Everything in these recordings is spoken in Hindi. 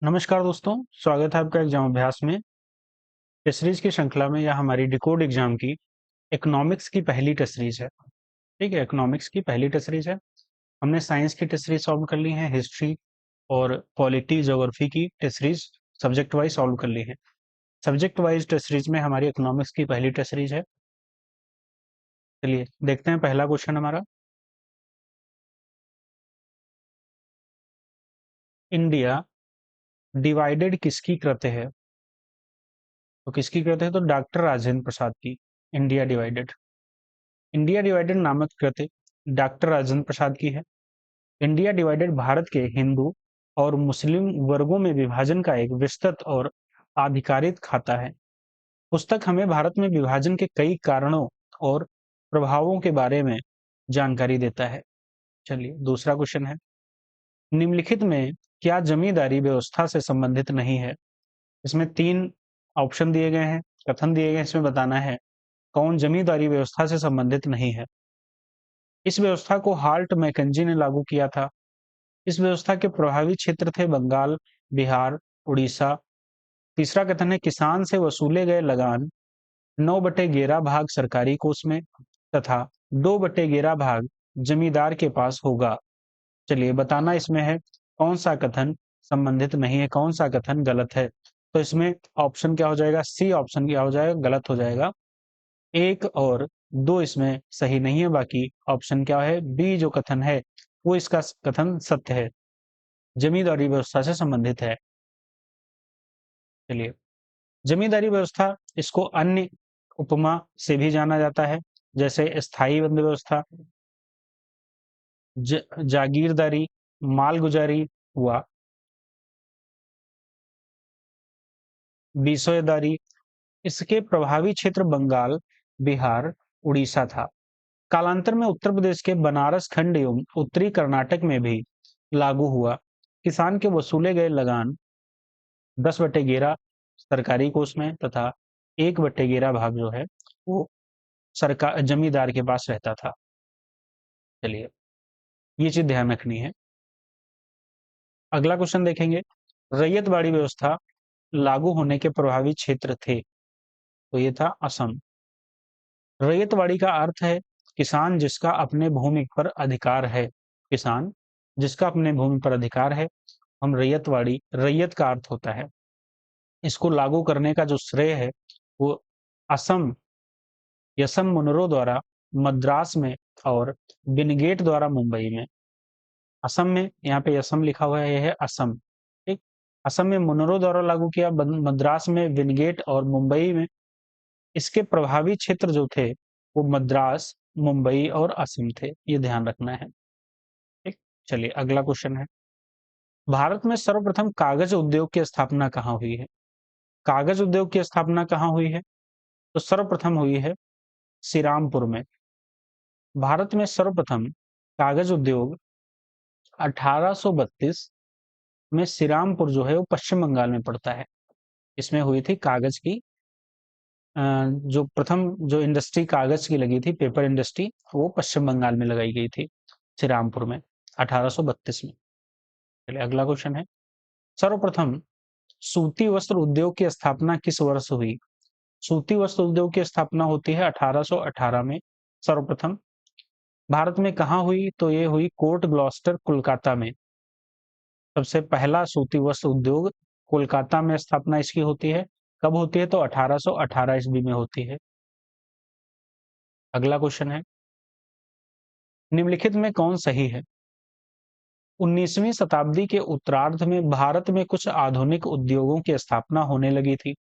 नमस्कार दोस्तों, स्वागत है आपका एग्जाम अभ्यास में। टेस्ट सीरीज की श्रृंखला में यह हमारी डिकोड एग्जाम की इकोनॉमिक्स की पहली टेस्ट सीरीज है। ठीक है, इकोनॉमिक्स की पहली टेस्ट सीरीज है। हमने साइंस की टेस्ट सीरीज सॉल्व कर ली है, हिस्ट्री और पॉलिटी ज्योग्राफी की test series subject wise solve कर ली है। सब्जेक्ट वाइज टेस्ट सीरीज में हमारी इकोनॉमिक्स की पहली टेस्ट सीरीज है। चलिए देखते हैं पहला क्वेश्चन हमारा। इंडिया डिवाइडेड किसकी कृत है? तो किसकी कृत है? तो डॉक्टर राजेंद्र प्रसाद की। इंडिया डिवाइडेड, इंडिया डिवाइडेड नामक कृति डॉक्टर राजेंद्र प्रसाद की है। इंडिया डिवाइडेड भारत के हिंदू और मुस्लिम वर्गों में विभाजन का एक विस्तृत और आधिकारिक खाता है। पुस्तक हमें भारत में विभाजन के कई कारणों और प्रभावों के बारे में जानकारी देता है। चलिए दूसरा क्वेश्चन है, निम्नलिखित में क्या जमींदारी व्यवस्था से संबंधित नहीं है? इसमें तीन ऑप्शन दिए गए हैं, कथन दिए गए हैं, इसमें बताना है कौन जमींदारी व्यवस्था से संबंधित नहीं है। इस व्यवस्था को हाल्ट मैकेंजी ने लागू किया था। इस व्यवस्था के प्रभावी क्षेत्र थे बंगाल, बिहार, उड़ीसा। तीसरा कथन है किसान से वसूले गए लगान 9/11 भाग सरकारी कोष में तथा 2/11 भाग जमींदार के पास होगा। चलिए बताना इसमें है कौन सा कथन संबंधित नहीं है, कौन सा कथन गलत है। तो इसमें ऑप्शन क्या हो जाएगा? सी ऑप्शन क्या हो जाएगा? गलत हो जाएगा। एक और दो इसमें सही नहीं है, बाकी ऑप्शन क्या है? बी जो कथन है वो इसका कथन सत्य है, जमींदारी व्यवस्था से संबंधित है। चलिए, जमींदारी व्यवस्था इसको अन्य उपमा से भी जाना जाता है, जैसे स्थायी बंद व्यवस्था, जागीरदारी, मालगुजारी हुआ, बीसोएदारी। इसके प्रभावी क्षेत्र बंगाल, बिहार, उड़ीसा था। कालांतर में उत्तर प्रदेश के बनारस खंड एवं उत्तरी कर्नाटक में भी लागू हुआ। किसान के वसूले गए लगान 10/11 सरकारी कोष में तथा 1/11 भाग जो है वो सरकार जमींदार के पास रहता था। चलिए ये चीज ध्यान रखनी है। अगला क्वेश्चन देखेंगे, रैयतवाड़ी व्यवस्था लागू होने के प्रभावी क्षेत्र थे, तो ये था असम। रैयतवाड़ी का अर्थ है किसान जिसका अपने भूमि पर अधिकार है। किसान जिसका अपने भूमि पर अधिकार है, हम रैयतवाड़ी, रैयत का अर्थ होता है। इसको लागू करने का जो श्रेय है वो असम, यसम मुनरो द्वारा मद्रास में और बिनगेट द्वारा मुंबई में। असम में यहाँ पे असम लिखा हुआ है, यह है असम। ठीक, असम में मुनरो द्वारा लागू किया, मद्रास में विनगेट और मुंबई में। इसके प्रभावी क्षेत्र जो थे वो मद्रास, मुंबई और असम थे, ये ध्यान रखना है। ठीक, चलिए अगला क्वेश्चन है, भारत में सर्वप्रथम कागज उद्योग की स्थापना कहाँ हुई है? कागज उद्योग की स्थापना कहाँ हुई है? तो सर्वप्रथम हुई है श्रीरामपुर में। भारत में सर्वप्रथम कागज उद्योग 1832 में श्रीरामपुर जो है वो पश्चिम बंगाल में पड़ता है। इसमें हुई थी कागज की जो प्रथम जो इंडस्ट्री कागज की लगी थी, पेपर इंडस्ट्री, वो पश्चिम बंगाल में लगाई गई थी, श्रीरामपुर में 1832 में। चलिए अगला क्वेश्चन है, सर्वप्रथम सूती वस्त्र उद्योग की स्थापना किस वर्ष हुई? सूती वस्त्र उद्योग की स्थापना होती है 1818 में सर्वप्रथम। भारत में कहाँ हुई? तो ये हुई कोर्ट ग्लॉस्टर, कोलकाता में। सबसे पहला सूती वस्त्र उद्योग कोलकाता में स्थापना इसकी होती है। कब होती है? तो 1818 ईस्वी में होती है। अगला क्वेश्चन है, निम्नलिखित में कौन सही है? 19वीं शताब्दी के उत्तरार्ध में भारत में कुछ आधुनिक उद्योगों की स्थापना होने लगी थी।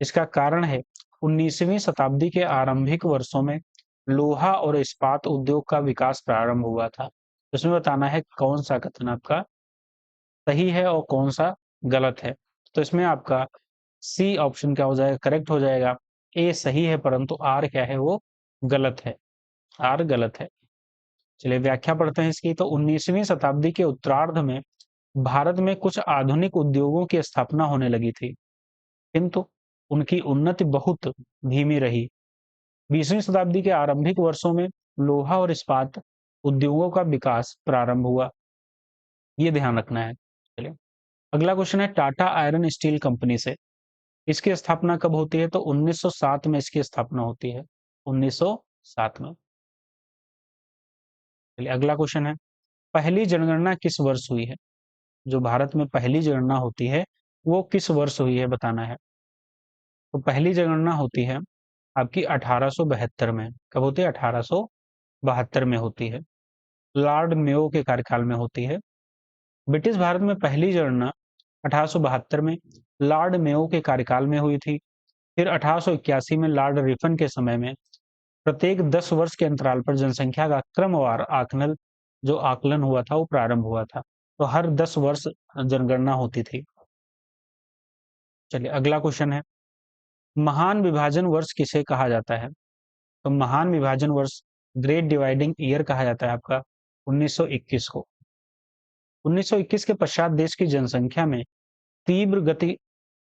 इसका कारण है 19वीं शताब्दी के आरंभिक वर्षों में लोहा और इस्पात उद्योग का विकास प्रारंभ हुआ था। इसमें बताना है कौन सा कथन आपका सही है और कौन सा गलत है। तो इसमें आपका सी ऑप्शन क्या हो जाएगा? करेक्ट हो जाएगा। ए सही है परंतु आर क्या है? वो गलत है, आर गलत है। चलिए व्याख्या पढ़ते हैं इसकी। तो 19वीं शताब्दी के उत्तरार्ध में भारत में कुछ आधुनिक उद्योगों की स्थापना होने लगी थी, किंतु उनकी उन्नति बहुत धीमी रही। 20वीं शताब्दी के आरंभिक वर्षों में लोहा और इस्पात उद्योगों का विकास प्रारंभ हुआ, ये ध्यान रखना है। चलिए अगला क्वेश्चन है टाटा आयरन स्टील कंपनी से इसकी स्थापना कब होती है? तो 1907 में इसकी स्थापना होती है, 1907 में। चलिए अगला क्वेश्चन है, पहली जनगणना किस वर्ष हुई है? जो भारत में पहली जनगणना होती है, वो किस वर्ष हुई है बताना है। तो पहली जनगणना होती है आपकी 1872 में। कब होती है? 1872 में होती है। लॉर्ड मेयो के कार्यकाल में होती है। ब्रिटिश भारत में पहली जनगणना 1872 में लॉर्ड मेयो के कार्यकाल में हुई थी। फिर 1881 में लॉर्ड रिपन के समय में प्रत्येक 10 वर्ष के अंतराल पर जनसंख्या का क्रमवार आकलन हुआ था वो प्रारंभ हुआ था। तो हर 10 वर्ष जनगणना होती थी। चलिए अगला क्वेश्चन है, महान विभाजन वर्ष किसे कहा जाता है? तो महान विभाजन वर्ष ग्रेट डिवाइडिंग ईयर कहा जाता है आपका 1921 को। 1921 के पश्चात देश की जनसंख्या में तीव्र गति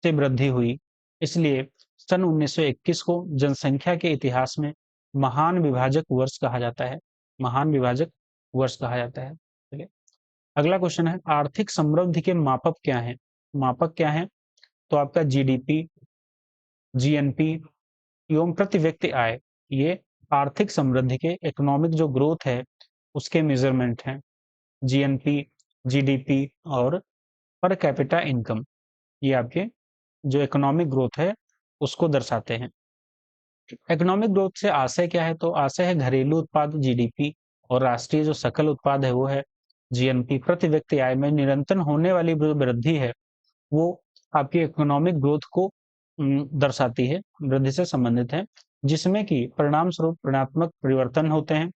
से वृद्धि हुई, इसलिए सन 1921 को जनसंख्या के इतिहास में महान विभाजक वर्ष कहा जाता है। महान विभाजक वर्ष कहा जाता है। चलिए अगला क्वेश्चन है, आर्थिक समृद्धि के मापक क्या हैं? मापक क्या हैं? तो आपका जीडीपी, जीएनपी एवं प्रति व्यक्ति आय, ये आर्थिक समृद्धि के इकोनॉमिक जो ग्रोथ है उसके मेजरमेंट हैं। जीएनपी, जीडीपी और पर कैपिटा इनकम, ये आपके जो इकोनॉमिक ग्रोथ है उसको दर्शाते हैं। इकोनॉमिक ग्रोथ से आशय क्या है? तो आशय है घरेलू उत्पाद जीडीपी और राष्ट्रीय जो सकल उत्पाद है वो है जीएनपी। प्रति व्यक्ति आय में निरंतर होने वाली वृद्धि है वो आपकी इकोनॉमिक ग्रोथ को दर्शाती है, वृद्धि से संबंधित है, जिसमें कि परिणाम स्वरूप ऋणात्मक परिवर्तन होते हैं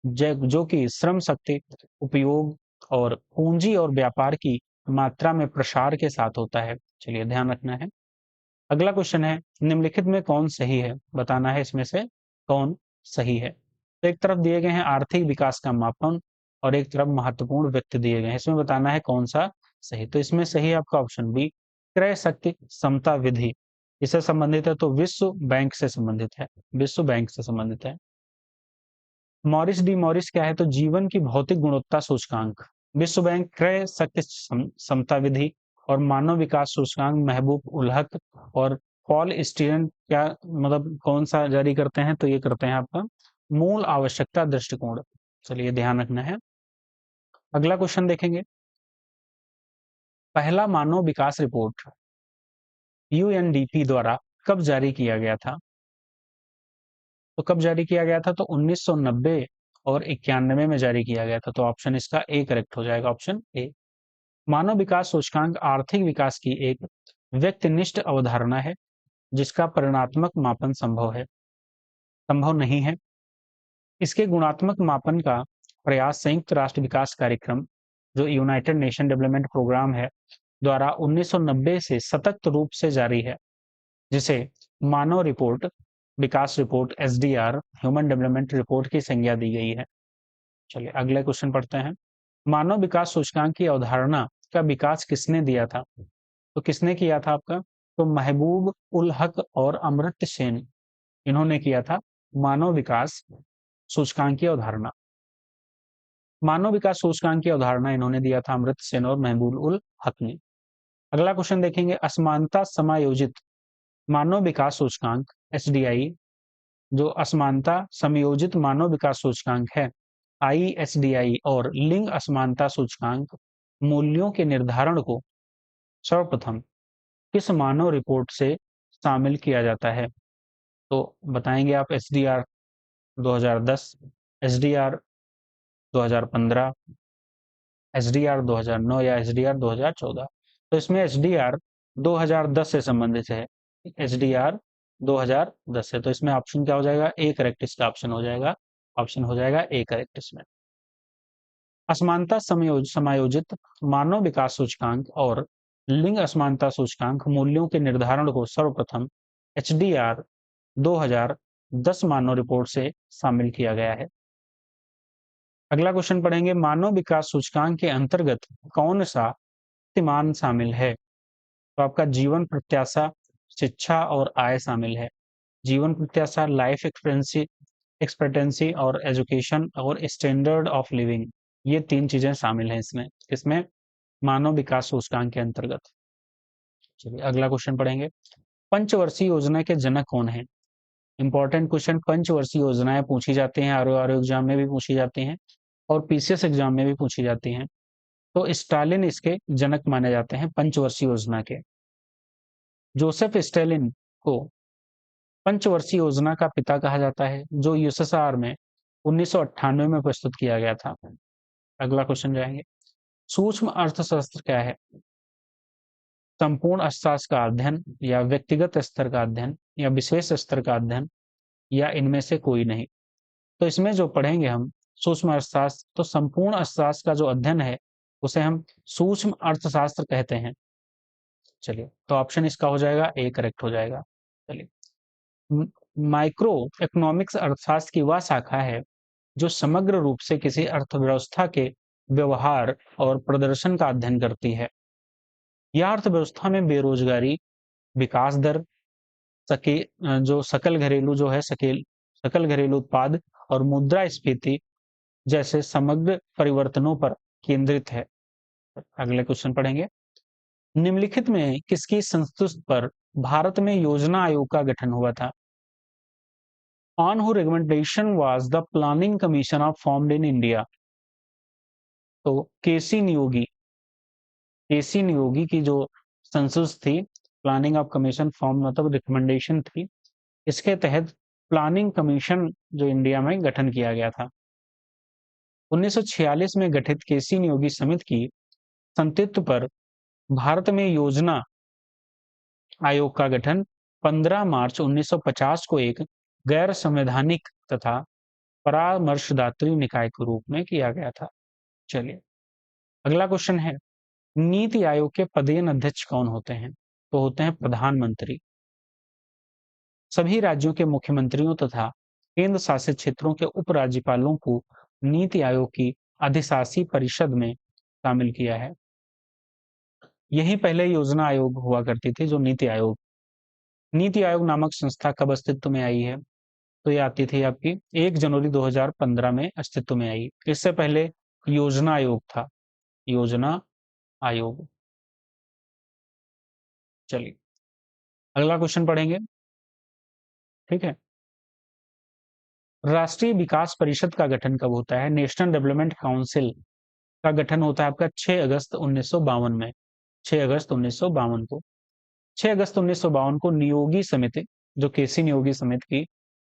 जो कि श्रम शक्ति उपयोग और पूंजी और व्यापार की मात्रा में प्रसार के साथ होता है। चलिए ध्यान रखना है। अगला क्वेश्चन है, निम्नलिखित में कौन सही है? बताना है इसमें से कौन सही है। तो एक तरफ दिए गए हैं आर्थिक विकास का मापन और एक तरफ महत्वपूर्ण व्यक्ति दिए गए हैं, इसमें बताना है कौन सा सही। तो इसमें सही है आपका ऑप्शन बी, क्रय शक्ति समता विधि। इससे संबंधित है तो विश्व बैंक से संबंधित है, विश्व बैंक से संबंधित है। मॉरिस डी मॉरिस क्या है? तो जीवन की भौतिक गुणवत्ता सूचकांक। विश्व बैंक क्रय शक्ति समता विधि और मानव विकास सूचकांक महबूब उल हक और पॉल स्टीरन क्या मतलब कौन सा जारी करते हैं? तो ये करते हैं आपका मूल आवश्यकता दृष्टिकोण। चलिए ध्यान रखना है। अगला क्वेश्चन देखेंगे, पहला मानव विकास रिपोर्ट यूएनडीपी द्वारा कब जारी किया गया था? तो कब जारी किया गया था? तो 1990 और 91 में जारी किया गया था। तो ऑप्शन इसका ए करेक्ट हो जाएगा, ऑप्शन ए। मानव विकास सूचकांक आर्थिक विकास की एक व्यक्तिनिष्ठ अवधारणा है जिसका परिणात्मक मापन संभव नहीं है। इसके गुणात्मक मापन का प्रयास संयुक्त राष्ट्र विकास कार्यक्रम जो यूनाइटेड नेशन डेवलपमेंट प्रोग्राम है द्वारा 1990 से सतत रूप से जारी है, जिसे मानव रिपोर्ट, विकास report SDR, human development report की संज्ञा दी गई है। चलिए अगले क्वेश्चन पढ़ते हैं, मानव विकास सूचकांक की अवधारणा का विकास किसने दिया था? तो किसने किया था आपका? तो महबूब उल हक और अमर्त्य सेन, इन्होंने किया था मानव विकास सूचकांक की अवधारणा। मानव विकास सूचकांक की अवधारणा इन्होंने दिया था अमर्त्य सेन और महबूब उल हक ने। अगला क्वेश्चन देखेंगे, असमानता समायोजित मानव विकास सूचकांक एसडीआई, जो असमानता समयोजित मानव विकास सूचकांक है आईएसडीआई और लिंग असमानता सूचकांक मूल्यों के निर्धारण को सर्वप्रथम किस मानव रिपोर्ट से शामिल किया जाता है? तो बताएंगे आप एसडीआर 2010, एसडीआर 2015, एसडीआर 2009 या एसडीआर 2014। तो इसमें एसडीआर 2010 से संबंधित है, एसडीआर 2010 से। तो इसमें ऑप्शन क्या हो जाएगा? ए करेक्ट इसका ऑप्शन हो जाएगा, ऑप्शन हो जाएगा ए करेक्ट इसमें। असमानता समायोजित मानव विकास सूचकांक और लिंग असमानता सूचकांक मूल्यों के निर्धारण को सर्वप्रथम एचडीआर 2010 मानव रिपोर्ट से शामिल किया गया है। अगला क्वेश्चन पढ़ेंगे, मानव विकास सूचकांक के अंतर्गत कौन सा कीर्तिमान शामिल है? तो आपका जीवन प्रत्याशा, शिक्षा और आय शामिल है। जीवन प्रत्याशा, लाइफ एक्सपेक्टेंसी और एजुकेशन और स्टैंडर्ड ऑफ लिविंग, ये तीन चीजें शामिल हैं इसमें। इसमें मानव विकास सूचकांक के अंतर्गत। चलिए अगला क्वेश्चन पढ़ेंगे। पंचवर्षीय योजना के जनक कौन है? इंपॉर्टेंट क्वेश्चन, पंचवर्षीय योजनाएं पूछी जाती हैं, आर एग्जाम में भी पूछी जाती हैं और पीसीएस एग्जाम में भी पूछी जाती हैं। तो स्टालिन इसके जनक माने जाते हैं पंचवर्षीय योजना के। जोसेफ स्टालिन को पंचवर्षीय योजना का पिता कहा जाता है, जो यूएसएसआर में 1998 में प्रस्तुत किया गया था। अगला क्वेश्चन जाएंगे। सूक्ष्म अर्थशास्त्र क्या है? संपूर्ण अर्थशास्त्र का अध्ययन या व्यक्तिगत स्तर का अध्ययन या विशेष स्तर का अध्ययन या इनमें से कोई नहीं। तो इसमें जो पढ़ेंगे हम सूक्ष्म अर्थशास्त्र, तो संपूर्ण अर्थशास्त्र का जो अध्ययन है उसे हम सूक्ष्म अर्थशास्त्र कहते हैं। चलिए तो ऑप्शन इसका हो जाएगा ए, करेक्ट हो जाएगा। चलिए, माइक्रो इकोनॉमिक्स अर्थशास्त्र की वह शाखा है जो समग्र रूप से किसी अर्थव्यवस्था के व्यवहार और प्रदर्शन का अध्ययन करती है। यह अर्थव्यवस्था में बेरोजगारी, विकास दर, जो सकल घरेलू जो है सकल घरेलू उत्पाद और मुद्रास्फीति जैसे समग्र परिवर्तनों पर केंद्रित है। अगले क्वेश्चन पढ़ेंगे। निम्नलिखित में किसकी संस्तुति पर भारत में योजना आयोग का गठन हुआ था? On whose recommendation was the Planning Commission of formed in India? तो केसी नियोगी की जो संस्तुति थी, प्लानिंग ऑफ कमीशन फॉर्म मतलब रिकमेंडेशन थी, इसके तहत प्लानिंग कमीशन जो इंडिया में गठन किया गया था। 1946 में गठित केसी नियोगी समिति की संस्तुति पर भारत में योजना आयोग का गठन 15 मार्च 1950 को एक गैर संवैधानिक तथा परामर्शदात्री निकाय के रूप में किया गया था। चलिए अगला क्वेश्चन है, नीति आयोग के पदेन अध्यक्ष कौन होते हैं? तो होते हैं प्रधानमंत्री। सभी राज्यों के मुख्यमंत्रियों तथा केंद्र शासित क्षेत्रों के उपराज्यपालों को नीति आयोग की अधिशासी परिषद में शामिल किया है। यही पहले योजना आयोग हुआ करती थी, जो नीति आयोग नामक संस्था कब अस्तित्व में आई है? तो ये आती थी आपकी 1 जनवरी 2015 में अस्तित्व में आई। इससे पहले योजना आयोग था, योजना आयोग। चलिए अगला क्वेश्चन पढ़ेंगे, ठीक है। राष्ट्रीय विकास परिषद का गठन कब होता है? नेशनल डेवलपमेंट काउंसिल का गठन होता है आपका 6 अगस्त 1952 में। 6 अगस्त 1952 को 6 अगस्त 1952 को नियोगी समिति, जो केसी नियोगी समिति की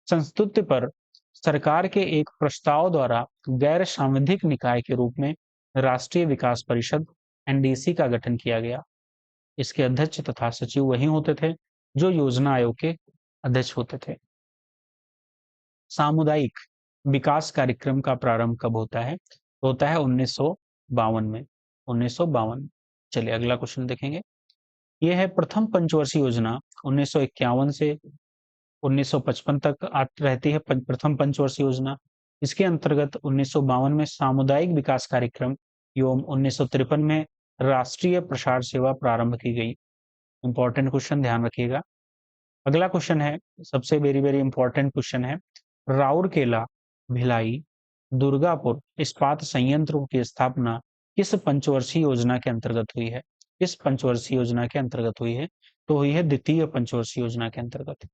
संस्तुति पर सरकार के एक प्रस्ताव द्वारा गैर सांविधिक निकाय के रूप में राष्ट्रीय विकास परिषद एनडीसी का गठन किया गया। इसके अध्यक्ष तथा सचिव वही होते थे जो योजना आयोग के अध्यक्ष होते थे। सामुदायिक विकास कार्यक्रम का प्रारंभ कब होता है? होता है 1952 में। 1952। चलिए अगला क्वेश्चन देखेंगे। यह है प्रथम पंचवर्षीय योजना 1951 से 1955 तक रहती है प्रथम पंचवर्षीय योजना। इसके अंतर्गत 1952 में सामुदायिक विकास कार्यक्रम एवं 1953 में राष्ट्रीय प्रसार सेवा प्रारंभ की गई। इंपॉर्टेंट क्वेश्चन, ध्यान रखिएगा। अगला क्वेश्चन है, सबसे वेरी वेरी इंपॉर्टेंट क्वेश्चन है, राउरकेला, भिलाई, दुर्गापुर इस्पात संयंत्रों की स्थापना किस पंचवर्षीय योजना के अंतर्गत हुई है? किस पंचवर्षीय योजना के अंतर्गत हुई है? तो हुई है द्वितीय पंचवर्षीय योजना के अंतर्गत।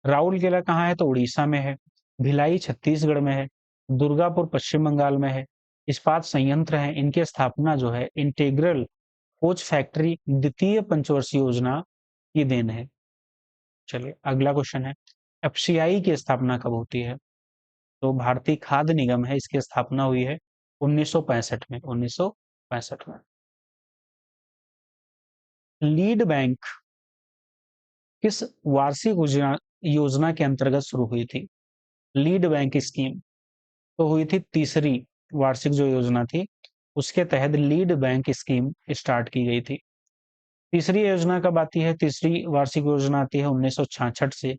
राउरकेला कहाँ है? तो उड़ीसा में है। भिलाई छत्तीसगढ़ में है। दुर्गापुर पश्चिम बंगाल में है। इस्पात संयंत्र है, इनकी स्थापना जो है इंटीग्रल कोच फैक्ट्री द्वितीय पंचवर्षीय योजना की देन है। चलिए अगला क्वेश्चन है, एफसीआई की स्थापना कब होती है? तो भारतीय खाद्य निगम है, इसकी स्थापना हुई है 1965 में। 1965 में। लीड बैंक किस वार्षिक योजना के अंतर्गत शुरू हुई थी? लीड बैंक स्कीम तो हुई थी तीसरी वार्षिक जो योजना थी, उसके तहत लीड बैंक स्कीम स्टार्ट की गई थी। तीसरी योजना कब आती है? तीसरी वार्षिक योजना आती है 1966 से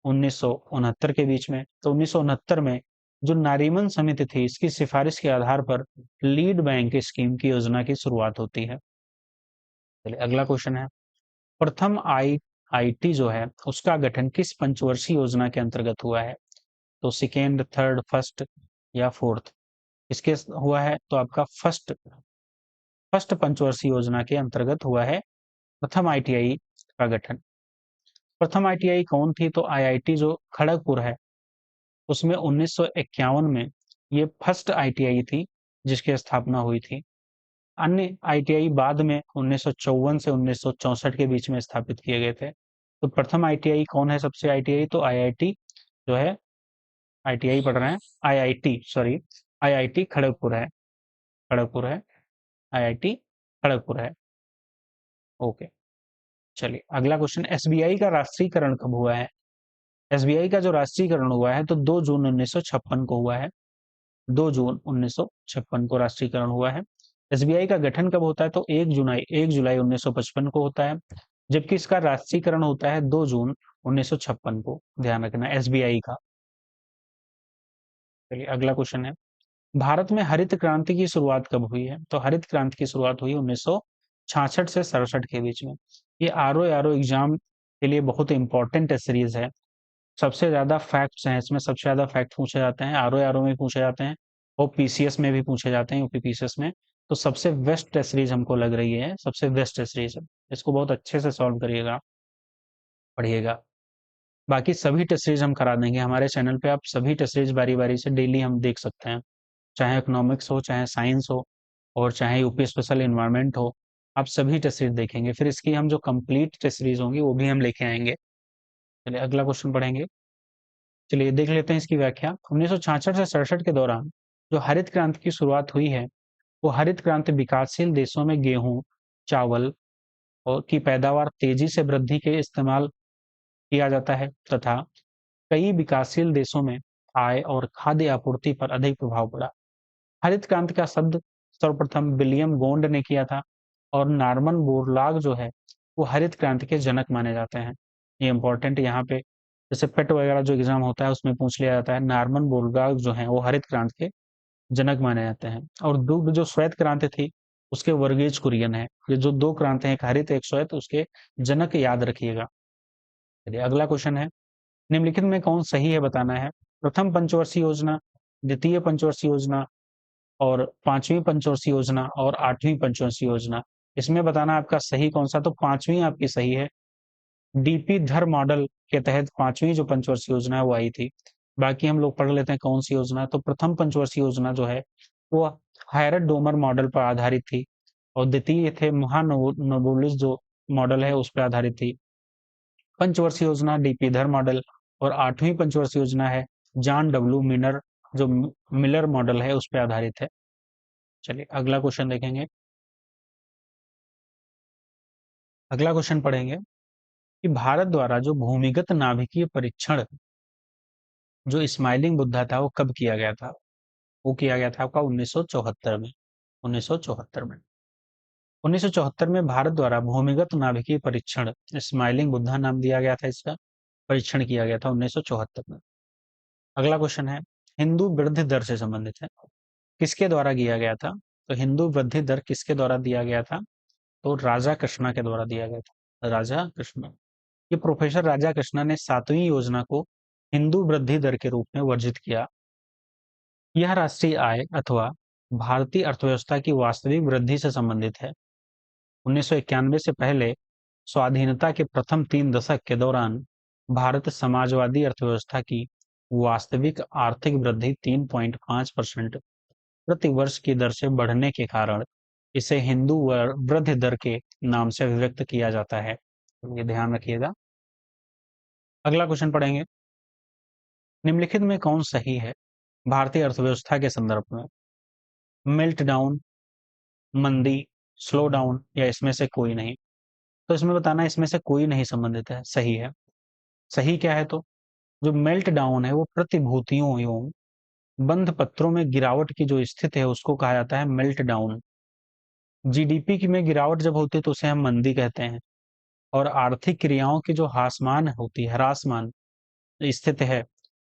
1969 के बीच में। तो 1969 में जो नारीमन समिति थी, इसकी सिफारिश के आधार पर लीड बैंक स्कीम की योजना की शुरुआत होती है। चलिए अगला क्वेश्चन है, प्रथम आईआईटी जो है उसका गठन किस पंचवर्षीय योजना के अंतर्गत हुआ है? तो सेकेंड, थर्ड, फर्स्ट या फोर्थ? इसके हुआ है तो आपका फर्स्ट फर्स्ट पंचवर्षीय योजना के अंतर्गत हुआ है प्रथम आईटीआई का गठन? प्रथम आईटीआई कौन थी? तो आईआईटी जो खड़गपुर है उसमें 1951 में ये फर्स्ट आईटीआई थी जिसकी स्थापना हुई थी। अन्य आईटीआई बाद में 1954 से 1964 के बीच में स्थापित किए गए थे। तो प्रथम आईटीआई कौन है? सबसे आईटीआई तो आईआईटी जो है, आईटीआई पढ़ रहे हैं, आईआईटी सॉरी, आईआईटी खड़गपुर है, खड़गपुर है, आईआईटी खड़गपुर है। ओके, चलिए अगला क्वेश्चन, एसबीआई का राष्ट्रीयकरण कब हुआ है? एसबीआई का जो राष्ट्रीयकरण हुआ है तो 2 जून 1956 को हुआ है। 2 जून 1956 को राष्ट्रीयकरण हुआ है। एसबीआई का गठन कब होता है? तो 1 जुलाई 1955 को होता है, जबकि इसका राष्ट्रीयकरण होता है 2 जून 1956 को। ध्यान रखना एसबीआई का। चलिए अगला क्वेश्चन है, भारत में हरित क्रांति की शुरुआत कब हुई है? तो हरित क्रांति की शुरुआत हुई 1966 से 67 के बीच में। ये आरओ एग्जाम के लिए बहुत इंपॉर्टेंट सीरीज है। सबसे ज्यादा फैक्ट्स हैं इसमें, सबसे ज्यादा फैक्ट पूछे जाते हैं, आरओ में पूछे जाते हैं और पीसीएस में भी पूछे जाते हैं, यूपी पीसीएस में। तो सबसे बेस्ट सीरीज हमको लग रही है, सबसे बेस्ट सीरीज है। इसको बहुत अच्छे से सॉल्व करिएगा, पढ़िएगा। बाकी सभी टेस्ट सीरीज हम करा देंगे हमारे चैनल पे, आप सभी टेस्ट सीरीज बारी बारी से डेली हम देख सकते हैं, चाहे इकोनॉमिक्स हो, चाहे साइंस हो, और चाहे यूपी स्पेशल इन्वायरमेंट हो। आप सभी टेस्ट सीरीज देखेंगे, फिर इसकी हम जो कंप्लीट टेस्ट सीरीज होंगी वो भी हम लेके आएंगे। चलिए अगला क्वेश्चन पढ़ेंगे। चलिए देख लेते हैं इसकी व्याख्या। 1966 से 67 के दौरान जो हरित क्रांति की शुरुआत हुई है, वो हरित क्रांति विकासशील देशों में गेहूं, चावल और की पैदावार तेजी से वृद्धि के इस्तेमाल किया जाता है, तथा कई विकासशील देशों में आय और खाद्य आपूर्ति पर अधिक प्रभाव पड़ा। हरित क्रांति का शब्द सर्वप्रथम विलियम गोंड ने किया था, और नॉर्मन बोरलॉग जो है वो हरित क्रांति के जनक माने जाते हैं। ये इंपॉर्टेंट यहाँ पे, जैसे पेट वगैरह जो एग्जाम होता है उसमें पूछ लिया जाता है, नॉर्मन बोरलॉग जो है वो हरित क्रांति के जनक माने जाते हैं। और दुग्ध जो श्वेत क्रांति थी उसके वर्गीज कुरियन है। ये जो दो क्रांति हैं, एक हरित एक श्वेत, उसके जनक याद रखिएगा। चलिए अगला क्वेश्चन है, निम्नलिखित में कौन सही है बताना है। प्रथम पंचवर्षीय योजना, द्वितीय पंचवर्षीय योजना और पांचवी पंचवर्षीय योजना और आठवीं पंचवर्षीय योजना, इसमें बताना आपका सही कौन सा। तो पांचवी आपकी सही है। डीपी धर मॉडल के तहत पांचवी जो पंचवर्षीय योजना है वो आई थी। बाकी हम लोग पढ़ लेते हैं कौन सी योजना। तो प्रथम पंचवर्षीय योजना जो है वो हायरट डोमर मॉडल पर आधारित थी, और द्वितीय थे महानोबुलिस जो मॉडल है उस पर आधारित थी। पंचवर्षीय योजना डीपी धर मॉडल, और आठवीं पंचवर्षीय योजना है जॉन डब्ल्यू मिनर जो मिलर मॉडल है उस पर आधारित है। चलिए अगला क्वेश्चन देखेंगे। अगला क्वेश्चन पढ़ेंगे कि भारत द्वारा जो भूमिगत नाभिकीय परीक्षण जो स्माइलिंग बुद्धा था वो कब किया गया था? वो किया गया था आपका 1974 में। 1974 में 1974 में भारत द्वारा भूमिगत नाभिकीय परीक्षण, स्माइलिंग बुद्धा नाम दिया गया था इसका, परीक्षण किया गया था 1974 में। अगला क्वेश्चन है, हिंदू वृद्धि दर से संबंधित है, किसके द्वारा किया गया था? तो हिंदू वृद्धि दर किसके द्वारा दिया गया था? तो राजा कृष्णा के द्वारा दिया गया था, राजा कृष्णा। ये प्रोफेसर राजा कृष्णा ने 7वीं योजना को हिंदू वृद्धि दर के रूप में वर्जित किया। यह राष्ट्रीय आय अथवा भारतीय अर्थव्यवस्था की वास्तविक वृद्धि से संबंधित है। 1991 से पहले स्वाधीनता के प्रथम 3 दशक के दौरान भारत समाजवादी अर्थव्यवस्था की वास्तविक आर्थिक वृद्धि 3.5% प्रति वर्ष की दर से बढ़ने के कारण इसे हिंदू वृद्धि दर के नाम से अभिव्यक्त किया जाता है। ये ध्यान रखिएगा। अगला क्वेश्चन पढ़ेंगे, निम्नलिखित में कौन सही है भारतीय अर्थव्यवस्था के संदर्भ में? मेल्ट डाउन, मंदी, स्लो डाउन, या इसमें से कोई नहीं? तो इसमें बताना इसमें से कोई नहीं संबंधित है, सही है। सही क्या है? तो जो मेल्ट डाउन है वो प्रतिभूतियों एवं बंध पत्रों में गिरावट की जो स्थिति है उसको कहा जाता है मेल्ट डाउन। जीडीपी की में गिरावट जब होती है तो उसे हम मंदी कहते हैं, और आर्थिक क्रियाओं की जो हासमान होती है, ह्रासमान स्थिति है,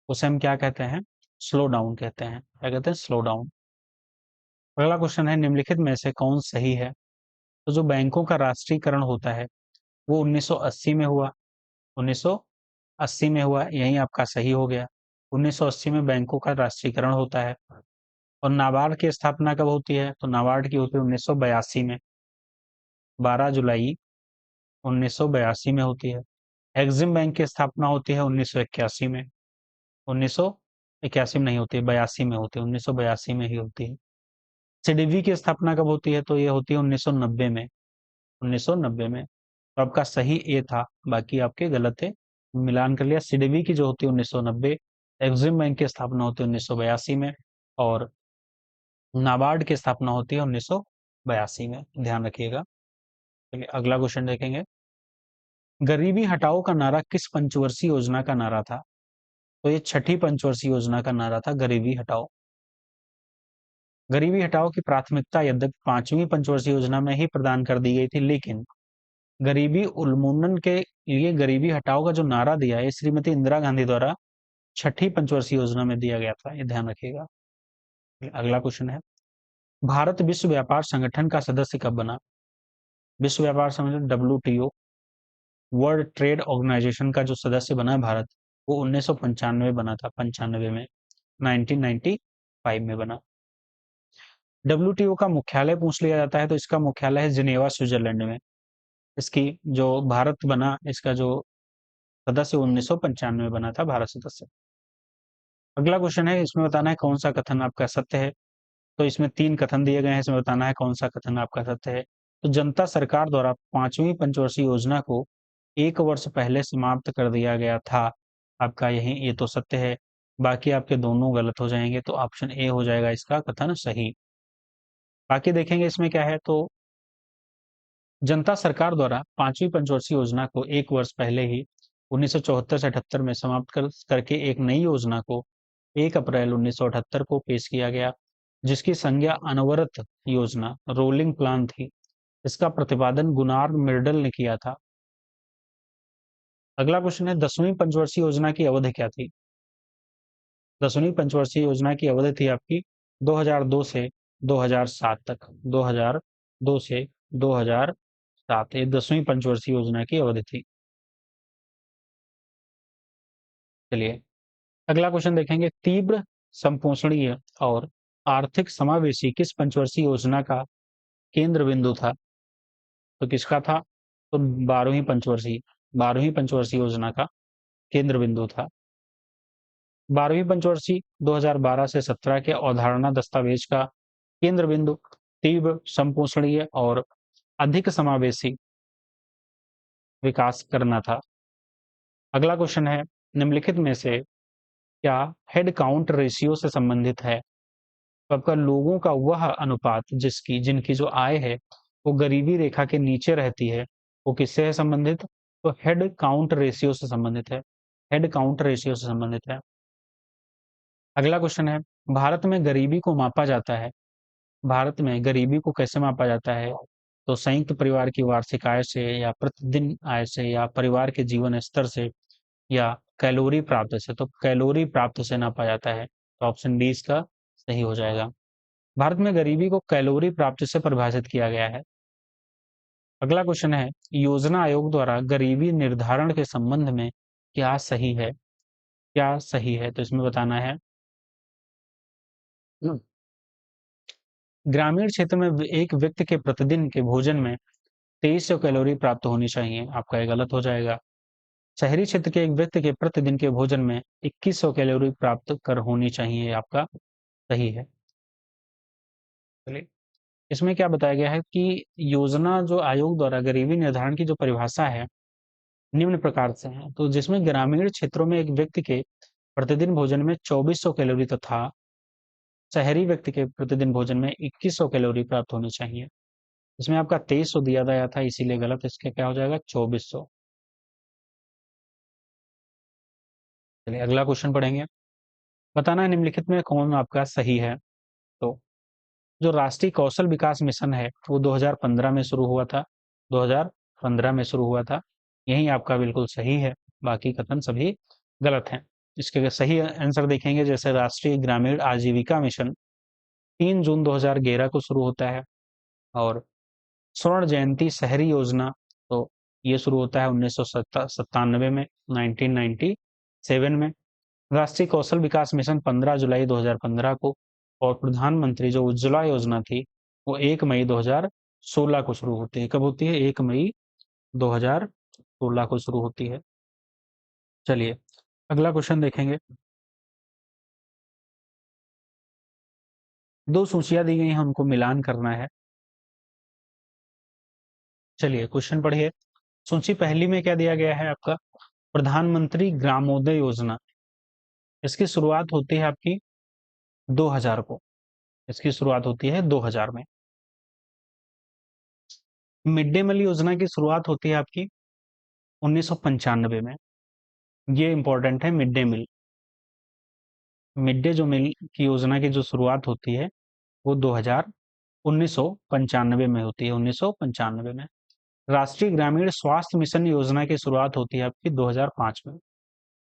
उसे हम क्या कहते हैं? स्लो डाउन कहते हैं। क्या कहते हैं? Slow down. अगला क्वेश्चन है, निम्नलिखित में से कौन सही है? तो जो बैंकों का राष्ट्रीयकरण होता है वो 1980 में हुआ। 1980 में हुआ, यही आपका सही हो गया। 1980 में बैंकों का राष्ट्रीयकरण होता है। और नाबार्ड की स्थापना कब होती है? तो नाबार्ड की होती है 1982 में, 12 जुलाई 1982 में होती है। एक्सिम बैंक की स्थापना होती है 1981 में, 1981 में नहीं होती है, 82 में होती है, 1982 में ही होती है। सीडीबी की स्थापना कब होती है? तो ये होती है 1990 में, 1990 में। तो आपका सही ए था, बाकी आपके गलत थे। मिलान कर लिया। सीडीबी की जो होती है 1990, एक्सिम बैंक की स्थापना होती है 1982 में, और नाबार्ड की स्थापना होती है 1982 में, ध्यान रखिएगा। चलिए अगला क्वेश्चन देखेंगे। गरीबी हटाओ का नारा किस पंचवर्षीय योजना का नारा था? तो ये छठी पंचवर्षीय योजना का नारा था, गरीबी हटाओ। गरीबी हटाओ की प्राथमिकता यद्यपि पांचवी पंचवर्षीय योजना में ही प्रदान कर दी गई थी, लेकिन गरीबी उन्मूलन के लिए गरीबी हटाओ का जो नारा दिया है श्रीमती इंदिरा गांधी द्वारा छठी पंचवर्षीय योजना में दिया गया था, ये ध्यान रखिएगा। अगला क्वेश्चन है, भारत विश्व व्यापार संगठन का सदस्य कब बना? विश्व व्यापार संगठन WTO, वर्ल्ड ट्रेड ऑर्गेनाइजेशन का जो सदस्य बना है भारत, वो 1995 बना था, 95 में, 1995 में बना। WTO का मुख्यालय पूछ लिया जाता है तो इसका मुख्यालय है जिनेवा, स्विट्जरलैंड में। इसकी जो भारत बना, इसका जो सदस्य 1995 में बना था भारत सदस्य। अगला क्वेश्चन है, इसमें बताना है कौन सा कथन आपका सत्य है। तो इसमें 3 कथन दिए गए हैं, इसमें बताना है कौन सा कथन आपका सत्य है। तो जनता सरकार द्वारा 5वीं पंचवर्षीय योजना को 1 वर्ष पहले समाप्त कर दिया गया था। आपका यही ये तो सत्य है, बाकी आपके दोनों गलत हो जाएंगे, तो ऑप्शन ए हो जाएगा इसका कथन सही। बाकी देखेंगे इसमें क्या है, तो जनता सरकार द्वारा 5वीं पंचवर्षीय योजना को 1 वर्ष पहले ही 1974 से 78 में समाप्त करके एक नई योजना को 1 अप्रैल 1978 को पेश किया गया, जिसकी संज्ञा अनवरत योजना, रोलिंग प्लान थी। इसका प्रतिपादन गुनार मिर्डल ने किया था। अगला क्वेश्चन है, 10वीं पंचवर्षीय योजना की अवधि क्या थी? 10वीं पंचवर्षीय योजना की अवधि थी आपकी 2002 से 2007 तक, 2002 से 2007, ये 10वीं पंचवर्षीय योजना की अवधि थी। चलिए अगला क्वेश्चन देखेंगे, तीव्र संपोषणीय और आर्थिक समावेशी किस पंचवर्षीय योजना का केंद्र बिंदु था? तो किसका था? तो 12वीं पंचवर्षीय योजना का केंद्र बिंदु था। 12वीं पंचवर्षीय 2012 से 17 के अवधारणा दस्तावेज का केंद्र बिंदु तीव्र संपोषणीय और अधिक समावेशी विकास करना था। अगला क्वेश्चन है, निम्नलिखित में से क्या हेड काउंट रेशियो से संबंधित है? तो आपका लोगों का वह अनुपात जिनकी जो आय है वो गरीबी रेखा के नीचे रहती है, वो किससे है संबंधित? तो हेड काउंट रेशियो से संबंधित है, हेड काउंट रेशियो से संबंधित है। अगला क्वेश्चन है, भारत में गरीबी को मापा जाता है, भारत में गरीबी को कैसे मापा जाता है? तो संयुक्त परिवार की वार्षिक आय से, या प्रतिदिन आय से, या परिवार के जीवन स्तर से, या कैलोरी प्राप्त से? तो कैलोरी प्राप्त से नापा जाता है, तो ऑप्शन डी इसका सही हो जाएगा। भारत में गरीबी को कैलोरी प्राप्ति से परिभाषित किया गया है। अगला क्वेश्चन है, योजना आयोग द्वारा गरीबी निर्धारण के संबंध में क्या सही है? क्या सही है? तो इसमें बताना है, ग्रामीण क्षेत्र में एक व्यक्ति के प्रतिदिन के भोजन में 2300 कैलोरी प्राप्त होनी चाहिए, आपका ये गलत हो जाएगा। शहरी क्षेत्र के एक व्यक्ति के प्रतिदिन के भोजन में 2100 कैलोरी प्राप्त कर होनी चाहिए, आपका सही है। चलिए इसमें क्या बताया गया है कि योजना जो आयोग द्वारा गरीबी निर्धारण की जो परिभाषा है निम्न प्रकार से है, तो जिसमें ग्रामीण क्षेत्रों में एक व्यक्ति के प्रतिदिन भोजन में 2400 कैलोरी तथा शहरी व्यक्ति के प्रतिदिन भोजन में 2100 कैलोरी प्राप्त होनी चाहिए। इसमें आपका 2300 दिया गया था, इसीलिए गलत, इसके क्या हो जाएगा 2400। चलिए अगला क्वेश्चन पढ़ेंगे, बताना है निम्नलिखित में कौन आपका सही है। तो जो राष्ट्रीय कौशल विकास मिशन है वो 2015 में शुरू हुआ था, 2015 में शुरू हुआ था, यही आपका बिल्कुल सही है, बाकी कथन सभी गलत हैं। इसके सही आंसर देखेंगे, जैसे राष्ट्रीय ग्रामीण आजीविका मिशन 3 जून 2011 को शुरू होता है, और स्वर्ण जयंती शहरी योजना तो ये शुरू होता है 1997 में, 1997 में। राष्ट्रीय कौशल विकास मिशन 15 जुलाई 2015 को, और प्रधानमंत्री जो उज्ज्वला योजना थी वो 1 मई 2016 को शुरू होती है। कब होती है? 1 मई 2016 को शुरू होती है। चलिए अगला क्वेश्चन देखेंगे। दो सूचियां दी गई हैं, हमको मिलान करना है। चलिए क्वेश्चन पढ़िए। सूची पहली में क्या दिया गया है आपका? प्रधानमंत्री ग्रामोदय योजना। इसकी शुरुआत होती है आपकी 2000 को। इसकी शुरुआत होती है 2000 में। मिड डे मील योजना की शुरुआत होती है आपकी 1995 में। ये इंपॉर्टेंट है, mid day meal. Mid day जो मील की योजना की जो शुरुआत होती है वो 1995 में होती है, 1995 में। राष्ट्रीय ग्रामीण स्वास्थ्य मिशन योजना की शुरुआत होती है आपकी 2005 में।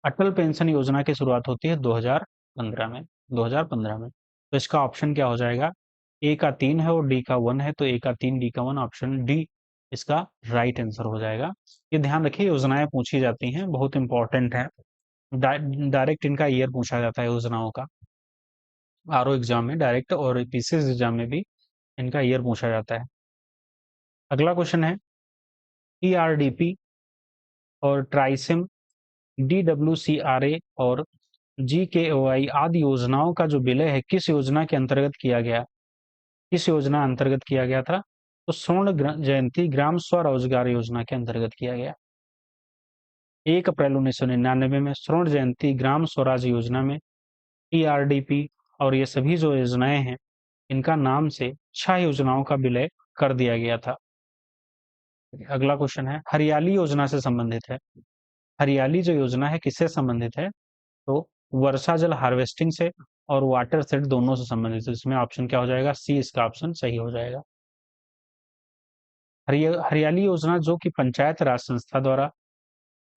अटल पेंशन योजना की शुरुआत होती है 2015 में। 2015 में। तो इसका ऑप्शन क्या हो जाएगा? ए का 3 है और डी का 1 है, तो ए का 3 डी का 1, ऑप्शन डी इसका राइट आंसर हो जाएगा। ये ध्यान रखिए, योजनाएं पूछी जाती हैं, बहुत इंपॉर्टेंट है। डायरेक्ट इनका ईयर पूछा जाता है योजनाओं का। आरओ एग्जाम में डायरेक्ट और पीसीएस एग्जाम में भी इनका ईयर पूछा जाता है। अगला क्वेश्चन है, ईआरडीपी और ट्राइसिम, डीडब्ल्यूसीआरए और जीकेओआई आदि योजनाओं का जो विलय है किस योजना के अंतर्गत किया गया? किस योजना अंतर्गत किया गया था? तो स्वर्ण जयंती ग्राम स्वरोजगार योजना के अंतर्गत किया गया। 1 अप्रैल 1999 में स्वर्ण जयंती ग्राम स्वराज योजना में ईआरडीपी और ये सभी जो योजनाएं हैं इनका नाम से 6 योजनाओं का विलय कर दिया गया था। अगला क्वेश्चन है, हरियाली योजना से संबंधित है। हरियाली जो योजना है किससे संबंधित है? तो वर्षा जल हार्वेस्टिंग से और वाटर सेट दोनों से संबंधित है। इसमें ऑप्शन क्या हो जाएगा? सी इसका ऑप्शन सही हो जाएगा। हरियाली योजना जो कि पंचायत राज संस्था द्वारा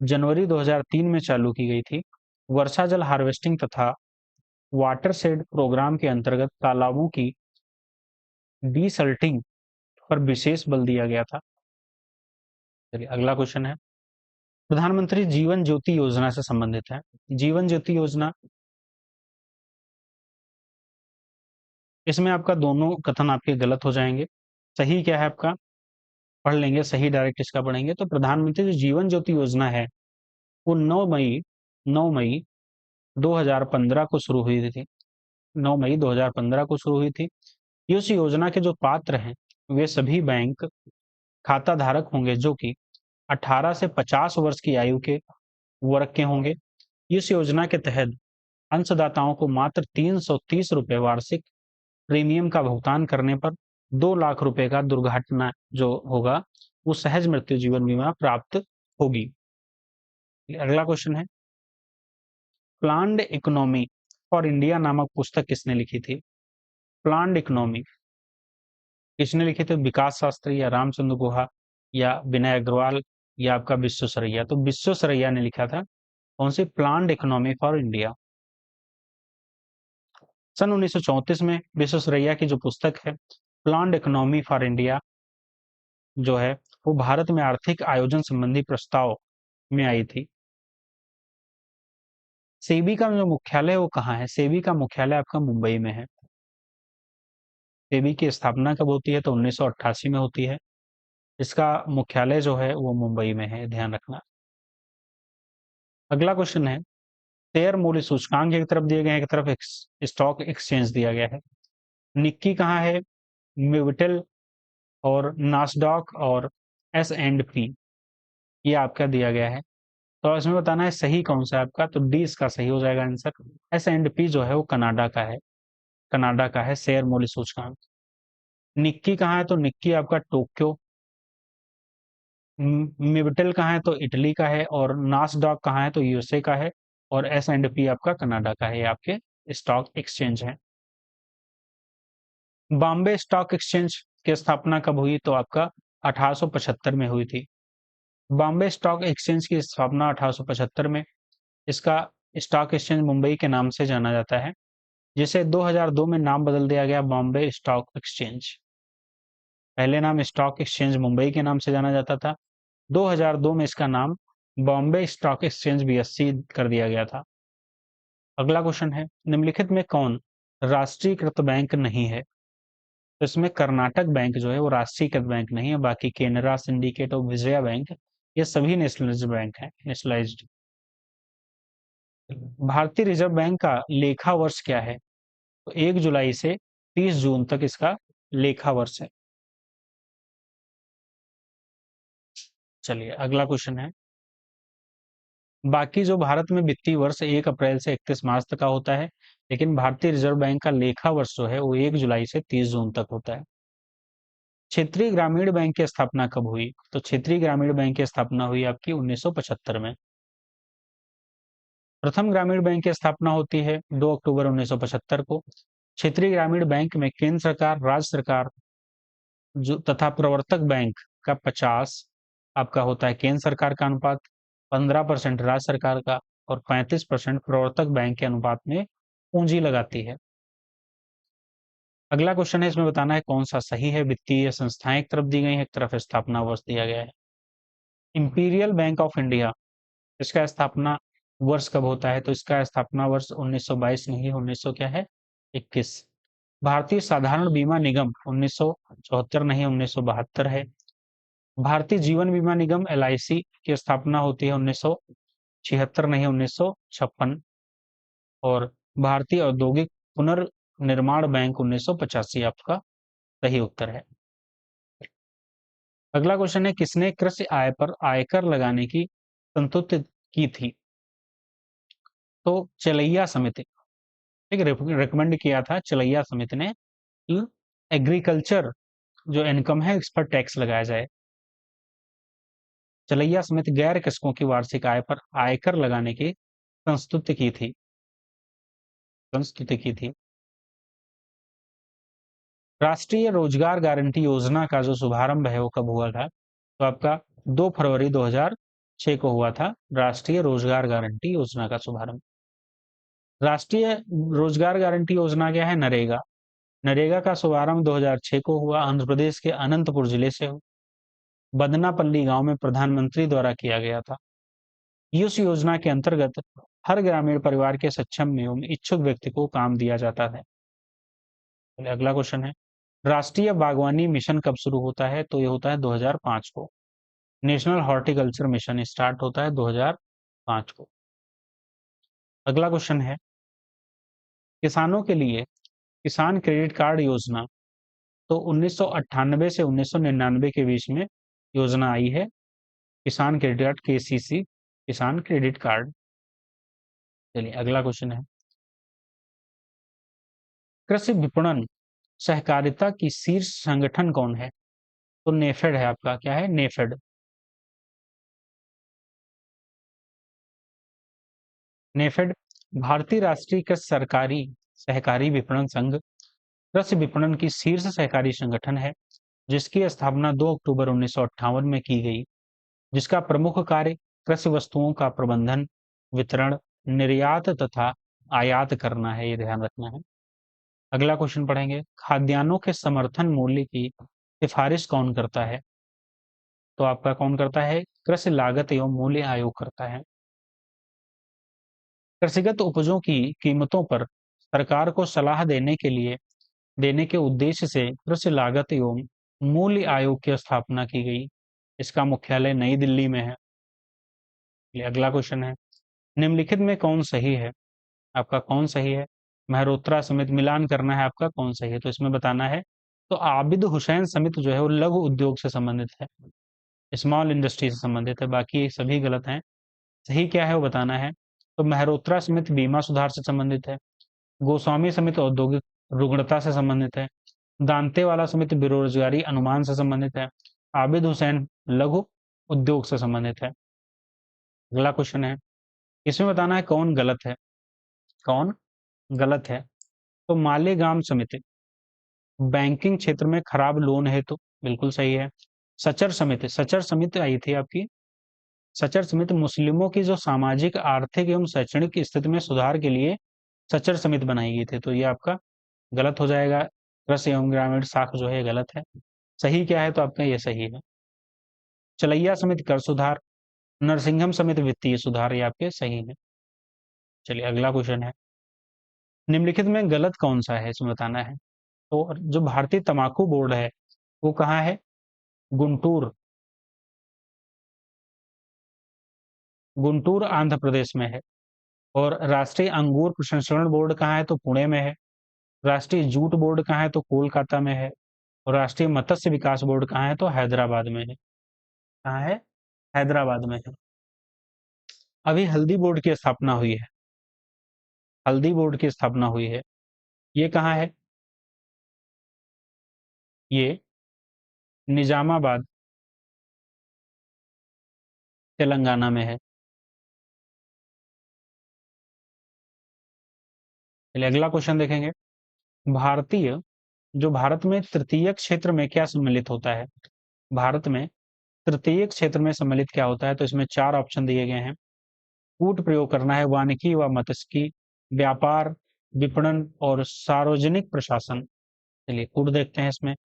जनवरी 2003 में चालू की गई थी, वर्षा जल हार्वेस्टिंग तथा वाटर शेड प्रोग्राम के अंतर्गत तालाबों की डीसल्टिंग पर विशेष बल दिया गया था। चलिए अगला क्वेश्चन है, प्रधानमंत्री जीवन ज्योति योजना से संबंधित है। जीवन ज्योति योजना, इसमें आपका दोनों कथन आपके गलत हो जाएंगे। सही क्या है आपका? पढ़ लेंगे, सही डायरेक्ट इसका पढ़ेंगे। तो प्रधानमंत्री जो जीवन ज्योति योजना है वो 9 मई 2015 को शुरू हुई थी। 9 मई 2015 को शुरू हुई थी। इस योजना के जो पात्र हैं वे सभी बैंक खाता धारक होंगे जो कि 18 से 50 वर्ष की आयु के वर्ग के होंगे। इस योजना के तहत अंशदाताओं को मात्र 330 रुपए वार्षिक प्रीमियम का भुगतान करने पर 2 लाख रुपए का दुर्घटना जो होगा वो सहज मृत्यु जीवन बीमा प्राप्त होगी। अगला क्वेश्चन है, प्लान्ड इकोनॉमी फॉर इंडिया नामक पुस्तक किसने लिखी थी? प्लान्ड इकोनॉमी किसने लिखे थे? विकास शास्त्री या रामचंद्र गुहा या विनय अग्रवाल या आपका विश्वेश्वरैया? तो विश्वेश्वरैया ने लिखा था। कौन सी? Planned economy for India. सन 1934 में विश्वेश्वरैया की जो पुस्तक है प्लान्ड इकोनॉमी फॉर इंडिया जो है वो भारत में आर्थिक आयोजन संबंधी प्रस्ताव में आई थी। सेबी का जो मुख्यालय है वो कहाँ है? सेबी का मुख्यालय आपका मुंबई में है। सेबी की स्थापना कब होती है? तो 1988 में होती है। इसका मुख्यालय जो है वो मुंबई में है, ध्यान रखना। अगला क्वेश्चन है, शेयर मूल्य सूचकांक एक तरफ दिए गए हैं, एक तरफ स्टॉक एक्सचेंज दिया गया है। निक्की कहाँ है? मिविटल और नासडॉक और एस एंड पी, ये आपका दिया गया है। तो इसमें बताना है सही कौन सा है आपका, तो डी इसका सही हो जाएगा आंसर। एस एंड पी जो है वो कनाडा का है। कनाडा का है शेयर मूल्य सूचकांक। निक्की कहाँ है? तो निक्की आपका टोक्यो। मिविटल कहाँ है? तो इटली का है। और नासडॉक कहाँ है? तो यूएसए का है। और एस एंड पी आपका कनाडा का है। ये आपके स्टॉक एक्सचेंज है। बॉम्बे स्टॉक एक्सचेंज की स्थापना कब हुई? तो आपका 1875 में हुई थी। बॉम्बे स्टॉक एक्सचेंज की स्थापना 1875 में। इसका स्टॉक एक्सचेंज मुंबई के नाम से जाना जाता है, जिसे 2002 में नाम बदल दिया गया बॉम्बे स्टॉक एक्सचेंज। पहले नाम स्टॉक एक्सचेंज मुंबई के नाम से जाना जाता था। 2002 में इसका नाम बॉम्बे स्टॉक एक्सचेंज बीएससी कर दिया गया था। अगला क्वेश्चन है, निम्नलिखित में कौन राष्ट्रीयकृत बैंक नहीं है। तो इसमें कर्नाटक बैंक जो है वो राष्ट्रीयकृत बैंक नहीं है, बाकी केनरा, सिंडिकेट और विजया बैंक ये सभी नेशनलाइज्ड बैंक है, नेशनलाइज्ड। भारतीय रिजर्व बैंक का लेखा वर्ष क्या है? तो 1 जुलाई से 30 जून तक इसका लेखा वर्ष है। चलिए अगला क्वेश्चन है, बाकी जो भारत में वित्तीय वर्ष 1 अप्रैल से 31 मार्च तक का होता है, लेकिन भारतीय रिजर्व बैंक का लेखा वर्ष जो है वो 1 जुलाई से 30 जून तक होता है। क्षेत्रीय ग्रामीण बैंक की स्थापना कब हुई? तो क्षेत्रीय ग्रामीण बैंक की स्थापना हुई आपकी 1975 में। प्रथम ग्रामीण बैंक की स्थापना होती है 2 अक्टूबर 1975 को। क्षेत्रीय ग्रामीण बैंक में केंद्र सरकार, राज्य सरकार जो तथा प्रवर्तक बैंक का 50 आपका होता है केंद्र सरकार का अनुपात, 15% राज्य सरकार का और 35% प्रवर्तक बैंक के अनुपात में पूंजी लगाती है। अगला क्वेश्चन है, इसमें बताना है कौन सा सही है। वित्तीय संस्थाएं एक तरफ दी गई है, एक तरफ स्थापना वर्ष दिया गया है। इंपीरियल बैंक ऑफ इंडिया, इसका स्थापना वर्ष कब होता है? तो इसका स्थापना वर्ष 1922 नहीं, 1900 क्या है 21। भारतीय साधारण बीमा निगम 1974 नहीं, 1972 है। भारतीय जीवन बीमा निगम LIC की स्थापना होती है 1976 नहीं, 1956। और भारतीय औद्योगिक पुनर्निर्माण बैंक 1985 आपका सही उत्तर है। अगला क्वेश्चन है, किसने कृषि आय पर आयकर लगाने की संस्तुति की थी? तो चलैया समिति, ठीक है, रिकमेंड किया था चलैया समिति ने कि एग्रीकल्चर जो इनकम है इस पर टैक्स लगाया जाए। चलैया समिति गैर कृषकों की वार्षिक आय पर आयकर लगाने की संस्तुति की थी। राष्ट्रीय रोजगार गारंटी योजना का जो शुभारंभ है वो कब हुआ था? तो आपका 2 फरवरी 2006 को हुआ था राष्ट्रीय रोजगार गारंटी योजना का शुभारंभ। राष्ट्रीय रोजगार गारंटी योजना क्या है? नरेगा। नरेगा का शुभारंभ 2006 को हुआ, आंध्र प्रदेश के अनंतपुर जिले से बदनापल्ली गांव में प्रधानमंत्री द्वारा किया गया था। इस योजना के अंतर्गत हर ग्रामीण परिवार के सक्षम एवं इच्छुक व्यक्ति को काम दिया जाता है। अगला क्वेश्चन है, राष्ट्रीय बागवानी मिशन कब शुरू होता है? तो ये होता है 2005 को। नेशनल हॉर्टिकल्चर मिशन स्टार्ट होता है 2005 को। अगला क्वेश्चन है, किसानों के लिए किसान क्रेडिट कार्ड योजना तो 1998 से 1999 के बीच में योजना आई है। किसान क्रेडिट कार्ड, KCC, किसान क्रेडिट कार्ड। चलिए अगला क्वेश्चन है, कृषि विपणन सहकारिता की शीर्ष संगठन कौन है? तो नेफेड है आपका, क्या है? नेफेड। नेफेड भारतीय राष्ट्रीय कृषि सरकारी सहकारी विपणन संघ कृषि विपणन की शीर्ष सहकारी संगठन है, जिसकी स्थापना 2 अक्टूबर 1958 में की गई, जिसका प्रमुख कार्य कृषि वस्तुओं का प्रबंधन, वितरण, निर्यात तथा आयात करना है, ये ध्यान रखना है। अगला क्वेश्चन पढ़ेंगे, खाद्यान्नों के समर्थन मूल्य की सिफारिश कौन करता है? तो आपका कौन करता है? कृषि लागत एवं मूल्य आयोग करता है। कृषिगत उपजों की कीमतों पर सरकार को सलाह देने के उद्देश्य से कृषि लागत एवं मूल्य आयोग की स्थापना की गई। इसका मुख्यालय नई दिल्ली में है। अगला क्वेश्चन है, निम्नलिखित में कौन सही है? आपका कौन सही है? मेहरोत्रा समिति, मिलान करना है आपका कौन सही है, तो इसमें बताना है। तो आबिद हुसैन समिति जो है वो लघु उद्योग से संबंधित है, स्मॉल इंडस्ट्री से संबंधित है, बाकी सभी गलत हैं। सही क्या है वो बताना है। तो मेहरोत्रा समिति बीमा सुधार से संबंधित है, गोस्वामी समिति औद्योगिक रुग्णता से संबंधित है, दांतेवाला समिति बेरोजगारी अनुमान से संबंधित है, आबिद हुसैन लघु उद्योग से संबंधित है। अगला क्वेश्चन है, इसमें बताना है कौन गलत है, कौन गलत है। तो मालेगाम समिति बैंकिंग क्षेत्र में खराब लोन है, तो बिल्कुल सही है। सचर समिति आई थी आपकी, सचर समिति मुस्लिमों की जो सामाजिक, आर्थिक एवं शैक्षणिक स्थिति में सुधार के लिए सचर समिति बनाई गई थी, तो ये आपका गलत हो जाएगा। कृषि एवं ग्रामीण शाखा जो है गलत है। सही क्या है? तो आपका ये सही है। चलैया समिति कर सुधार, नरसिंहम समिति वित्तीय सुधार, ये आपके सही है। चलिए अगला क्वेश्चन है, निम्नलिखित में गलत कौन सा है इसमें बताना है। तो जो भारतीय तम्बाकू बोर्ड है वो कहाँ है? गुंटूर, गुंटूर आंध्र प्रदेश में है। और राष्ट्रीय अंगूर प्रसंस्करण बोर्ड कहाँ है? तो पुणे में है। राष्ट्रीय जूट बोर्ड कहाँ है? तो कोलकाता में है। और राष्ट्रीय मत्स्य विकास बोर्ड कहाँ है? तो हैदराबाद में है। कहाँ है? हैदराबाद में है। अभी हल्दी बोर्ड की स्थापना हुई है। हल्दी बोर्ड की स्थापना हुई है। ये कहाँ है? ये निजामाबाद, तेलंगाना में है। चलिए अगला क्वेश्चन देखेंगे। भारतीय जो भारत में तृतीयक क्षेत्र में क्या सम्मिलित होता है? भारत में तृतीयक क्षेत्र में सम्मिलित क्या होता है? तो इसमें 4 ऑप्शन दिए गए हैं। कूट प्रयोग करना है, वानिकी व मत्स्यिकी, व्यापार, विपणन और सार्वजनिक प्रशासन। चलिए कूट देखते हैं इसमें।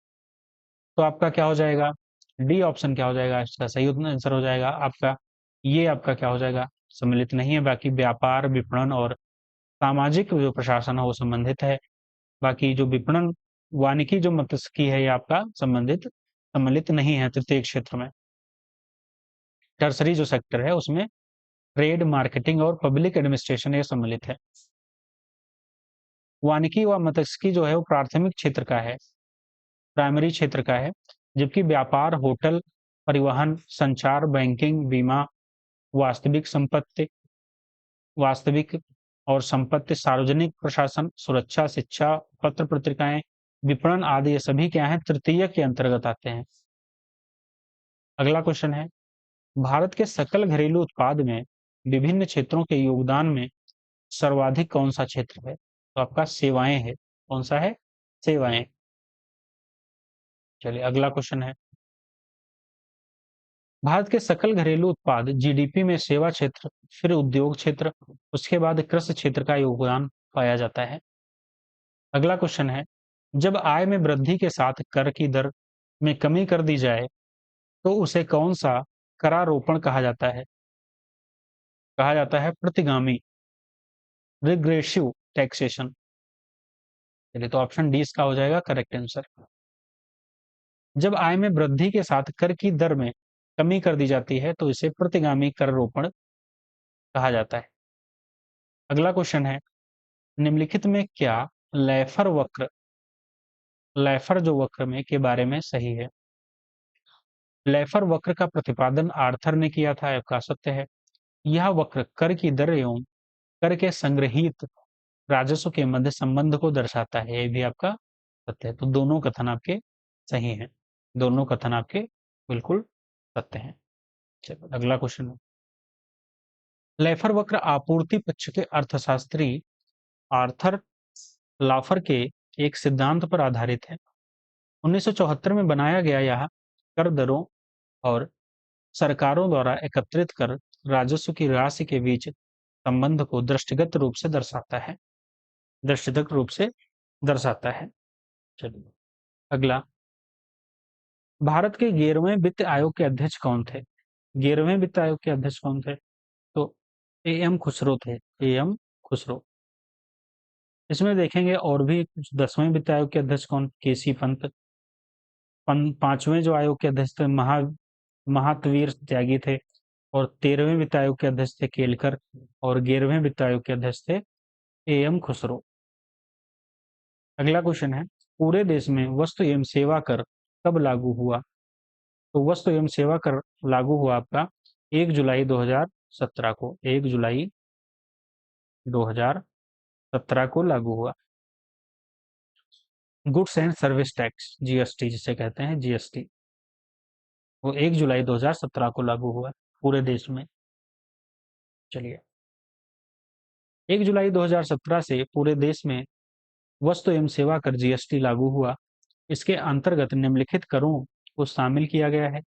तो आपका क्या हो जाएगा? डी ऑप्शन क्या हो जाएगा? इसका सही आंसर हो जाएगा आपका, ये आपका क्या हो जाएगा? सम्मिलित नहीं है। बाकी व्यापार, विपणन और सामाजिक जो प्रशासन है वो संबंधित है। बाकी जो विपणन, वानिकी जो मत्स्यिकी है ये आपका सम्मिलित नहीं है तृतीय क्षेत्र में। टर्सरी जो सेक्टर है उसमें ट्रेड, मार्केटिंग और पब्लिक एडमिनिस्ट्रेशन ये सम्मिलित है। वानिकी व मत्स्यिकी जो है वो प्राथमिक क्षेत्र का है, प्राइमरी क्षेत्र का है। जबकि व्यापार, होटल, परिवहन, संचार, बैंकिंग, बीमा, वास्तविक संपत्ति, वास्तविक और संपत्ति, सार्वजनिक प्रशासन, सुरक्षा, शिक्षा, पत्र पत्रिकाएं, विपणन आदि ये सभी क्या है? तृतीय के अंतर्गत आते हैं। अगला क्वेश्चन है, भारत के सकल घरेलू उत्पाद में विभिन्न क्षेत्रों के योगदान में सर्वाधिक कौन सा क्षेत्र है? तो आपका सेवाएं है। कौन सा है? सेवाएं। चलिए अगला क्वेश्चन है, भारत के सकल घरेलू उत्पाद जीडीपी में सेवा क्षेत्र, फिर उद्योग क्षेत्र, उसके बाद कृषि क्षेत्र का योगदान पाया जाता है। अगला क्वेश्चन है, जब आय में वृद्धि के साथ कर की दर में कमी कर दी जाए तो उसे कौन सा करारोपण कहा जाता है? कहा जाता है प्रतिगामी, रिग्रेसिव टैक्सेशन। चलिए तो ऑप्शन डी इसका हो जाएगा करेक्ट आंसर। जब आय में वृद्धि के साथ कर की दर में कमी कर दी जाती है तो इसे प्रतिगामी करारोपण कहा जाता है। अगला क्वेश्चन है, निम्नलिखित में क्या लैफर वक्र, लैफर जो वक्र में के बारे में सही है? लैफर वक्र का प्रतिपादन आर्थर ने किया था, आपका सत्य है। यह वक्र कर की दर एवं कर के संग्रहित राजस्व के मध्य संबंध को दर्शाता है, ये भी आपका सत्य है। तो दोनों कथन आपके सही हैं। दोनों कथन आपके बिल्कुल सत्य हैं। चलो अगला क्वेश्चन है, लैफर वक्र आपूर्ति पक्ष के अर्थशास्त्री आर्थर लाफर के एक सिद्धांत पर आधारित है। 1974 में बनाया गया यह कर दरों और सरकारों द्वारा एकत्रित कर राजस्व की राशि के बीच संबंध को दृष्टिगत रूप से दर्शाता है, दृष्टिगत रूप से दर्शाता है। चलिए अगला, भारत के 11वें वित्त आयोग के अध्यक्ष कौन थे? 11वें वित्त आयोग के अध्यक्ष कौन थे? तो ए एम खुसरो थे, ए एम खुसरो। इसमें देखेंगे और भी कुछ 10वें वित्त आयोग के अध्यक्ष कौन? के सी पंत। 5वें जो आयोग के अध्यक्ष थे महातवीर त्यागी थे। और 13वें वित्त आयोग के अध्यक्ष थे केलकर। और 11वें वित्त आयोग के अध्यक्ष थे ए एम खुसरो। अगला क्वेश्चन है, पूरे देश में वस्तु एवं सेवा कर कब लागू हुआ? तो वस्तु एवं सेवा कर लागू हुआ आपका 1 जुलाई 2017 को, 1 जुलाई 2017 को लागू हुआ। Goods and service tax, GST जिसे कहते हैं, जीएसटी, वो 1 जुलाई 2017 को लागू हुआ पूरे देश में। चलिए 1 जुलाई 2017 से पूरे देश में वस्तु एवं सेवा कर जीएसटी लागू हुआ। इसके अंतर्गत निम्नलिखित करों को शामिल किया गया है,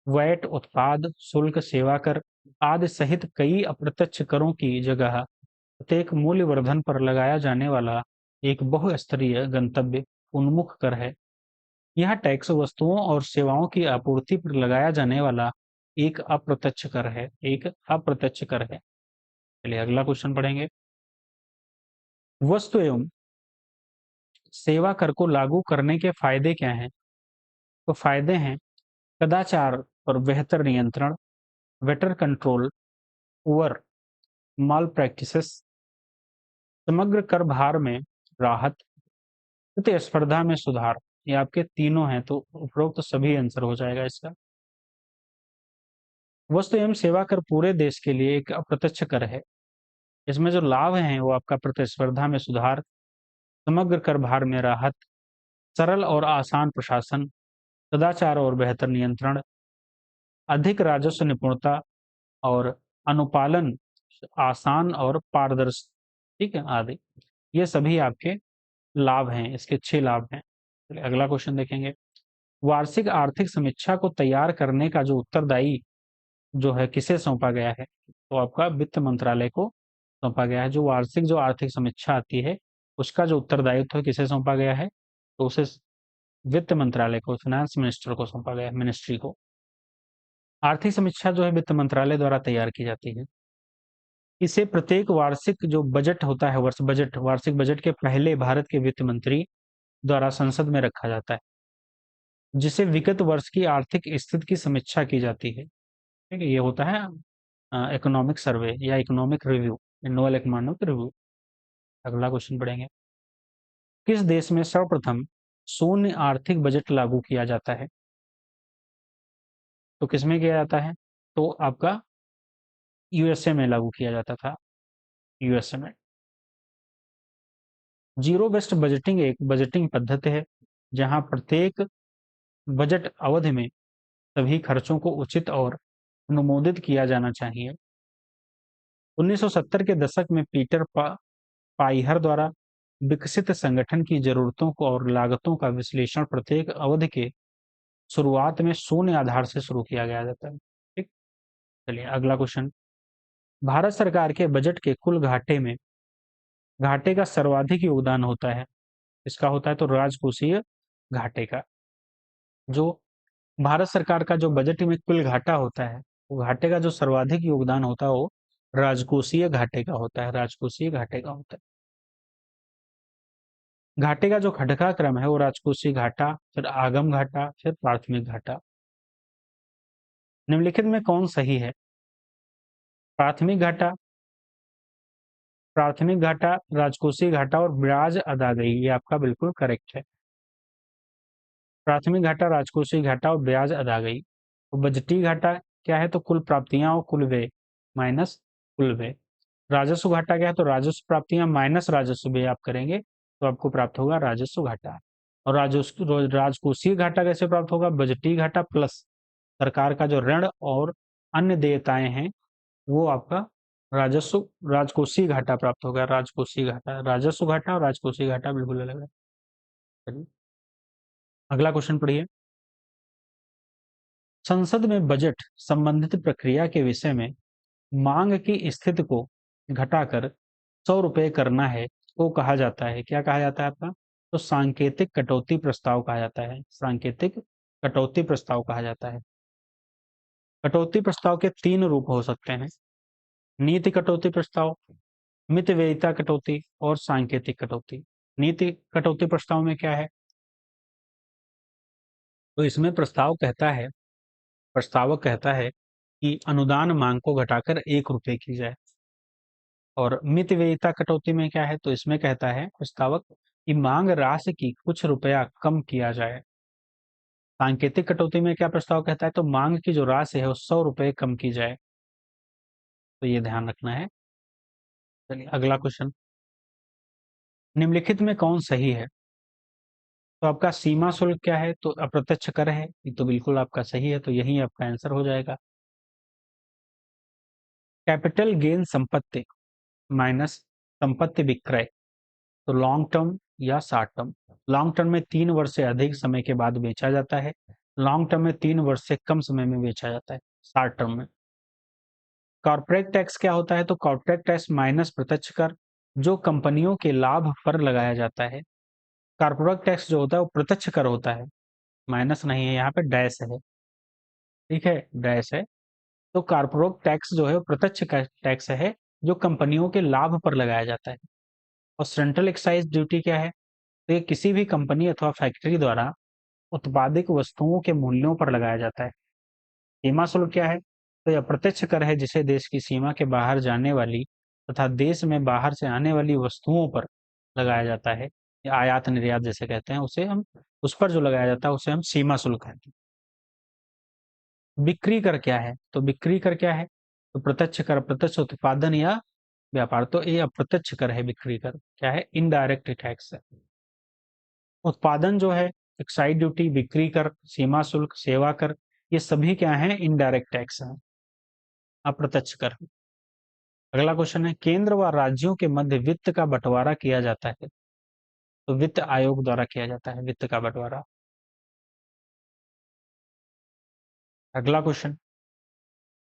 वैट, उत्पाद शुल्क, सेवा कर आदि सहित कई अप्रत्यक्ष करों की जगह प्रत्येक मूल्यवर्धन पर लगाया जाने वाला एक बहुस्तरीय गंतव्य उन्मुख कर है। यह टैक्स वस्तुओं और सेवाओं की आपूर्ति पर लगाया जाने वाला एक अप्रत्यक्ष कर है, एक अप्रत्यक्ष कर है। चलिए अगला क्वेश्चन पढ़ेंगे, वस्तु एवं सेवा कर को लागू करने के फायदे क्या हैं? तो फायदे हैं कदाचार और बेहतर नियंत्रण, बेटर कंट्रोल ओवर माल प्रैक्टिसेस, समग्र कर भार में राहत, प्रतिस्पर्धा में सुधार। ये आपके तीनों हैं, तो उपरोक्त तो सभी आंसर हो जाएगा इसका। वस्तु एवं सेवा कर पूरे देश के लिए एक अप्रत्यक्ष कर है। इसमें जो लाभ हैं वो आपका प्रतिस्पर्धा में सुधार, समग्र कर भार में राहत, सरल और आसान प्रशासन, सदाचार और बेहतर नियंत्रण, अधिक राजस्व निपुणता और अनुपालन आसान और पारदर्शी, ठीक है, आदि। ये सभी आपके लाभ हैं, इसके 6 लाभ हैं। चलिए अगला क्वेश्चन देखेंगे। वार्षिक आर्थिक समीक्षा को तैयार करने का जो उत्तरदायी जो है किसे सौंपा गया है? तो आपका वित्त मंत्रालय को सौंपा गया है। जो वार्षिक जो आर्थिक समीक्षा आती है, उसका जो उत्तरदायित्व है किसे सौंपा गया है? तो उसे वित्त मंत्रालय को, फाइनेंस मिनिस्टर को सौंपा गया है, मिनिस्ट्री को। आर्थिक समीक्षा जो है वित्त मंत्रालय द्वारा तैयार की जाती है। इसे प्रत्येक वार्षिक जो बजट होता है, वार्षिक बजट के पहले भारत के वित्त मंत्री द्वारा संसद में रखा जाता है, जिसे विगत वर्ष की आर्थिक स्थिति की समीक्षा की जाती है। ठीक है, ये होता है इकोनॉमिक सर्वे या economic review, annual economic review. अगला क्वेश्चन पढ़ेंगे। किस देश में सर्वप्रथम शून्य आर्थिक बजट लागू किया जाता है? तो किसमें किया जाता है? तो आपका यूएसए में लागू किया जाता था, यूएसए में। जीरो बेस्ड बजटिंग एक बजटिंग पद्धति है जहां प्रत्येक बजट अवधि में सभी खर्चों को उचित और अनुमोदित किया जाना चाहिए। 1970 के दशक में पीटर पाइहर द्वारा विकसित संगठन की जरूरतों को और लागतों का विश्लेषण प्रत्येक अवधि के शुरुआत में शून्य आधार से शुरू किया गया जाता है। ठीक, चलिए अगला क्वेश्चन। भारत सरकार के बजट के कुल घाटे का सर्वाधिक योगदान होता है, इसका होता है तो राजकोषीय घाटे का। जो भारत सरकार का जो बजट में कुल घाटा होता है, वो घाटे का जो सर्वाधिक योगदान होता है वो राजकोषीय घाटे का होता है, राजकोषीय घाटे का होता है। घाटे का जो घटकाक्रम है वो राजकोषीय घाटा, फिर आगम घाटा, फिर प्राथमिक घाटा। निम्नलिखित में कौन सही है? प्राथमिक घाटा, राजकोषीय घाटा और ब्याज अदा गई, ये आपका बिल्कुल करेक्ट है। प्राथमिक घाटा, राजकोषीय घाटा और ब्याज अदा गई। तो बजटीय घाटा क्या है? तो कुल प्राप्तियां और कुल व्यय माइनस कुल व्यय। राजस्व घाटा क्या है? तो राजस्व प्राप्तियां माइनस राजस्व व्यय आप करेंगे तो आपको प्राप्त होगा राजस्व घाटा। और राजकोषीय घाटा कैसे प्राप्त होगा? बजटीय घाटा प्लस सरकार का जो ऋण और अन्य देयताएं हैं वो आपका राजकोषीय घाटा प्राप्त होगा। राजकोषीय घाटा, राजस्व घाटा और राजकोषीय घाटा बिल्कुल अलग है। चलिए अगला क्वेश्चन पढ़िए। संसद में बजट संबंधित प्रक्रिया के विषय में मांग की स्थिति को घटाकर 100 रुपए करना है तो कहा जाता है, क्या कहा जाता है आपका? तो सांकेतिक कटौती प्रस्ताव कहा जाता है, सांकेतिक कटौती प्रस्ताव कहा जाता है। कटौती प्रस्ताव के 3 रूप हो सकते हैं, नीति कटौती प्रस्ताव, मितव्ययिता कटौती और सांकेतिक कटौती। नीति कटौती प्रस्ताव में क्या है? तो इसमें प्रस्तावक कहता है कि अनुदान मांग को घटाकर 1 रुपए की जाए। और मितव्ययिता कटौती में क्या है? तो इसमें कहता है प्रस्तावक कि मांग राशि की कुछ रुपया कम किया जाए। सांकेतिक कटौती में क्या प्रस्ताव कहता है? तो मांग की जो राशि है वो 100 रुपए कम की जाए। तो ये ध्यान रखना है। चलिए अगला क्वेश्चन। निम्नलिखित में कौन सही है? तो आपका सीमा शुल्क क्या है? तो अप्रत्यक्ष कर है, ये तो बिल्कुल आपका सही है, तो यही आपका आंसर हो जाएगा। कैपिटल गेन संपत्ति माइनस संपत्ति विक्रय, तो लॉन्ग टर्म या शॉर्ट टर्म। लॉन्ग टर्म में 3 वर्ष से अधिक समय के बाद बेचा जाता है, लॉन्ग टर्म में 3 वर्ष से कम समय में बेचा जाता है, शॉर्ट टर्म में। कॉर्पोरेट टैक्स क्या होता है? तो कॉर्पोरेट टैक्स माइनस प्रत्यक्ष कर जो कंपनियों के लाभ पर लगाया जाता है। कॉर्पोरेट टैक्स जो होता है वो प्रत्यक्ष कर होता है, माइनस नहीं है, यहाँ पे डैश है, ठीक है, डैश है। तो कॉर्पोरेट टैक्स जो है वो प्रत्यक्ष टैक्स है जो कंपनियों के लाभ पर लगाया जाता है। और सेंट्रल एक्साइज ड्यूटी क्या है? तो ये किसी भी कंपनी अथवा फैक्ट्री द्वारा उत्पादित वस्तुओं के मूल्यों पर लगाया जाता है। सीमा शुल्क क्या है? तो ये अप्रत्यक्ष कर है जिसे देश की सीमा के बाहर जाने वाली तथा देश में बाहर से आने वाली वस्तुओं पर लगाया जाता है। या आयात निर्यात जैसे कहते हैं, उसे हम उस पर जो लगाया जाता है उसे हम सीमा शुल्क कहते हैं। बिक्री कर क्या है? तो बिक्री कर क्या है? तो प्रत्यक्ष कर, प्रत्यक्ष उत्पादन या व्यापार। तो ये अप्रत्यक्ष कर है बिक्री कर। क्या है? इनडायरेक्ट टैक्स है। उत्पादन जो है एक्साइज ड्यूटी, बिक्री कर, सीमा शुल्क, सेवा कर, ये सभी क्या हैं? इनडायरेक्ट टैक्स हैं, अप्रत्यक्ष कर। अगला क्वेश्चन है, केंद्र व राज्यों के मध्य वित्त का बंटवारा किया जाता है। तो वित्त आयोग द्वारा किया जाता है वित्त का बंटवारा। अगला क्वेश्चन,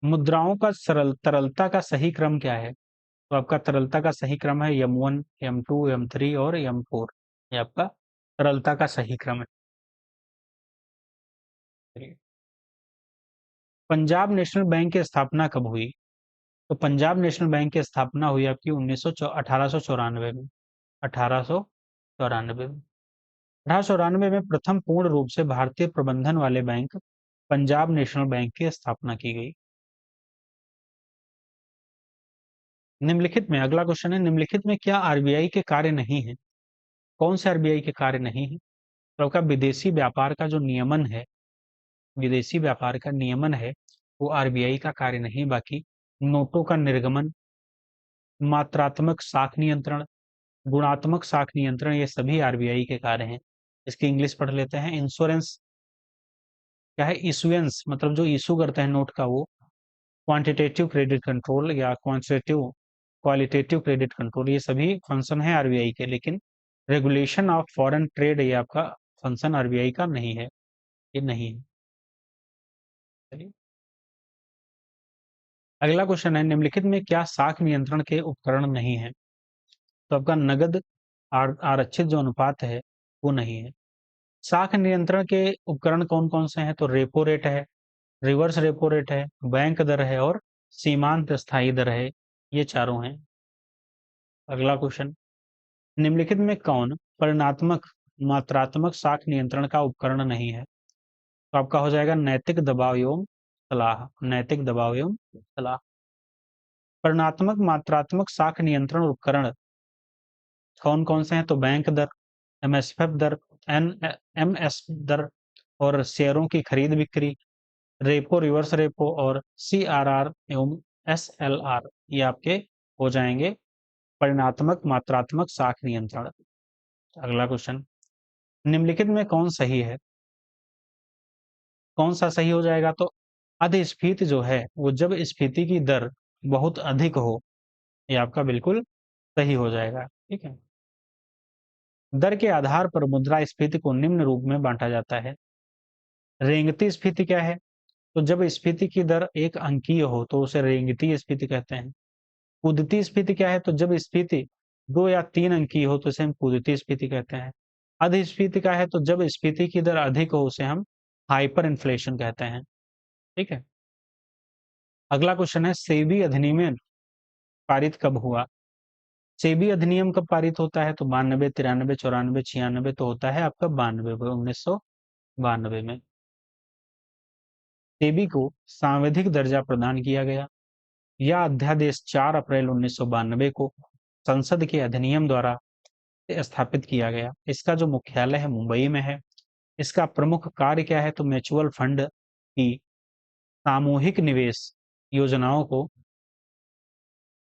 मुद्राओं का सरल तरलता का सही क्रम क्या है? तो आपका तरलता का सही क्रम है M1, M2, M3 और M4। ये आपका तरलता का सही क्रम है। पंजाब नेशनल बैंक की स्थापना कब हुई? तो पंजाब नेशनल बैंक की स्थापना हुई आपकी 1894 में। 1894 में। 1894 में प्रथम पूर्ण रूप से भारतीय प्रबंधन वाले बैंक पंजाब नेशनल बैंक की स्थापना की गई। निम्नलिखित में, अगला क्वेश्चन है, निम्नलिखित में क्या आरबीआई के कार्य नहीं है? कौन से आरबीआई के कार्य नहीं है? तो आपका विदेशी व्यापार का जो नियमन है, विदेशी व्यापार का नियमन है, वो आरबीआई का कार्य नहीं। बाकी नोटों का निर्गमन, मात्रात्मक साख नियंत्रण, गुणात्मक साख नियंत्रण, ये सभी आरबीआई के कार्य हैं। इसकी इंग्लिश पढ़ लेते हैं। इंश्योरेंस क्या है? इशुएंस, मतलब जो इशू करते हैं नोट का वो। क्वांटिटेटिव क्रेडिट कंट्रोल या क्वालिटेटिव क्रेडिट कंट्रोल, ये सभी फंक्शन है आरबीआई के। लेकिन रेगुलेशन ऑफ फॉरेन ट्रेड, ये आपका फंक्शन आरबीआई का नहीं है, ये नहीं है। चलिए, अगला क्वेश्चन है, निम्नलिखित में क्या साख नियंत्रण के उपकरण नहीं है? तो आपका नगद आरक्षित जो अनुपात है वो नहीं है। साख नियंत्रण के उपकरण कौन कौन से हैं? तो रेपो रेट है, रिवर्स रेपो रेट है, बैंक दर है और सीमांत स्थायी दर है। ये चारों हैं। अगला क्वेश्चन, निम्नलिखित में कौन परिणात्मक मात्रात्मक साख नियंत्रण का उपकरण नहीं है? तो आपका हो जाएगा नैतिक दबाव एवं सलाह। नैतिक दबाव एवं सलाह। परिणात्मक मात्रात्मक साख नियंत्रण उपकरण कौन कौन से हैं? तो बैंक दर, एमएसएफ दर, एन एमएस दर और शेयरों की खरीद बिक्री, रेपो, रिवर्स रेपो और सीआरआर एवं एसएलआर, ये आपके हो जाएंगे परिणात्मक मात्रात्मक साख नियंत्रण। अगला क्वेश्चन, निम्नलिखित में कौन सही है? कौन सा सही हो जाएगा? तो अधिस्फीति जो है वो जब स्फीति की दर बहुत अधिक हो, ये आपका बिल्कुल सही हो जाएगा। ठीक है। दर के आधार पर मुद्रास्फीति को निम्न रूप में बांटा जाता है। रेंगती स्फीति क्या है? तो जब स्फीति की दर एक अंकीय हो तो उसे रेंगती स्फीति कहते हैं। कूदती स्फीति क्या है? तो जब स्फीति 2 या 3 अंकीय हो तो इसे हम कूदती स्फीति कहते हैं। अधिस्फीति क्या है? तो जब स्फीति की दर अधिक हो उसे हम हाइपर इन्फ्लेशन कहते हैं। ठीक है। अगला क्वेश्चन है, सेबी अधिनियम पारित कब हुआ? सेबी अधिनियम कब पारित होता है? तो 92, 93, 94, 96, तो होता है आपका 92, 1992 में। सेबी को सांविधिक दर्जा प्रदान किया गया। यह अध्यादेश 4 अप्रैल 1992 को संसद के अधिनियम द्वारा स्थापित किया गया। इसका जो मुख्यालय है मुंबई में है। इसका प्रमुख कार्य क्या है? तो म्यूचुअल फंड की सामूहिक निवेश योजनाओं को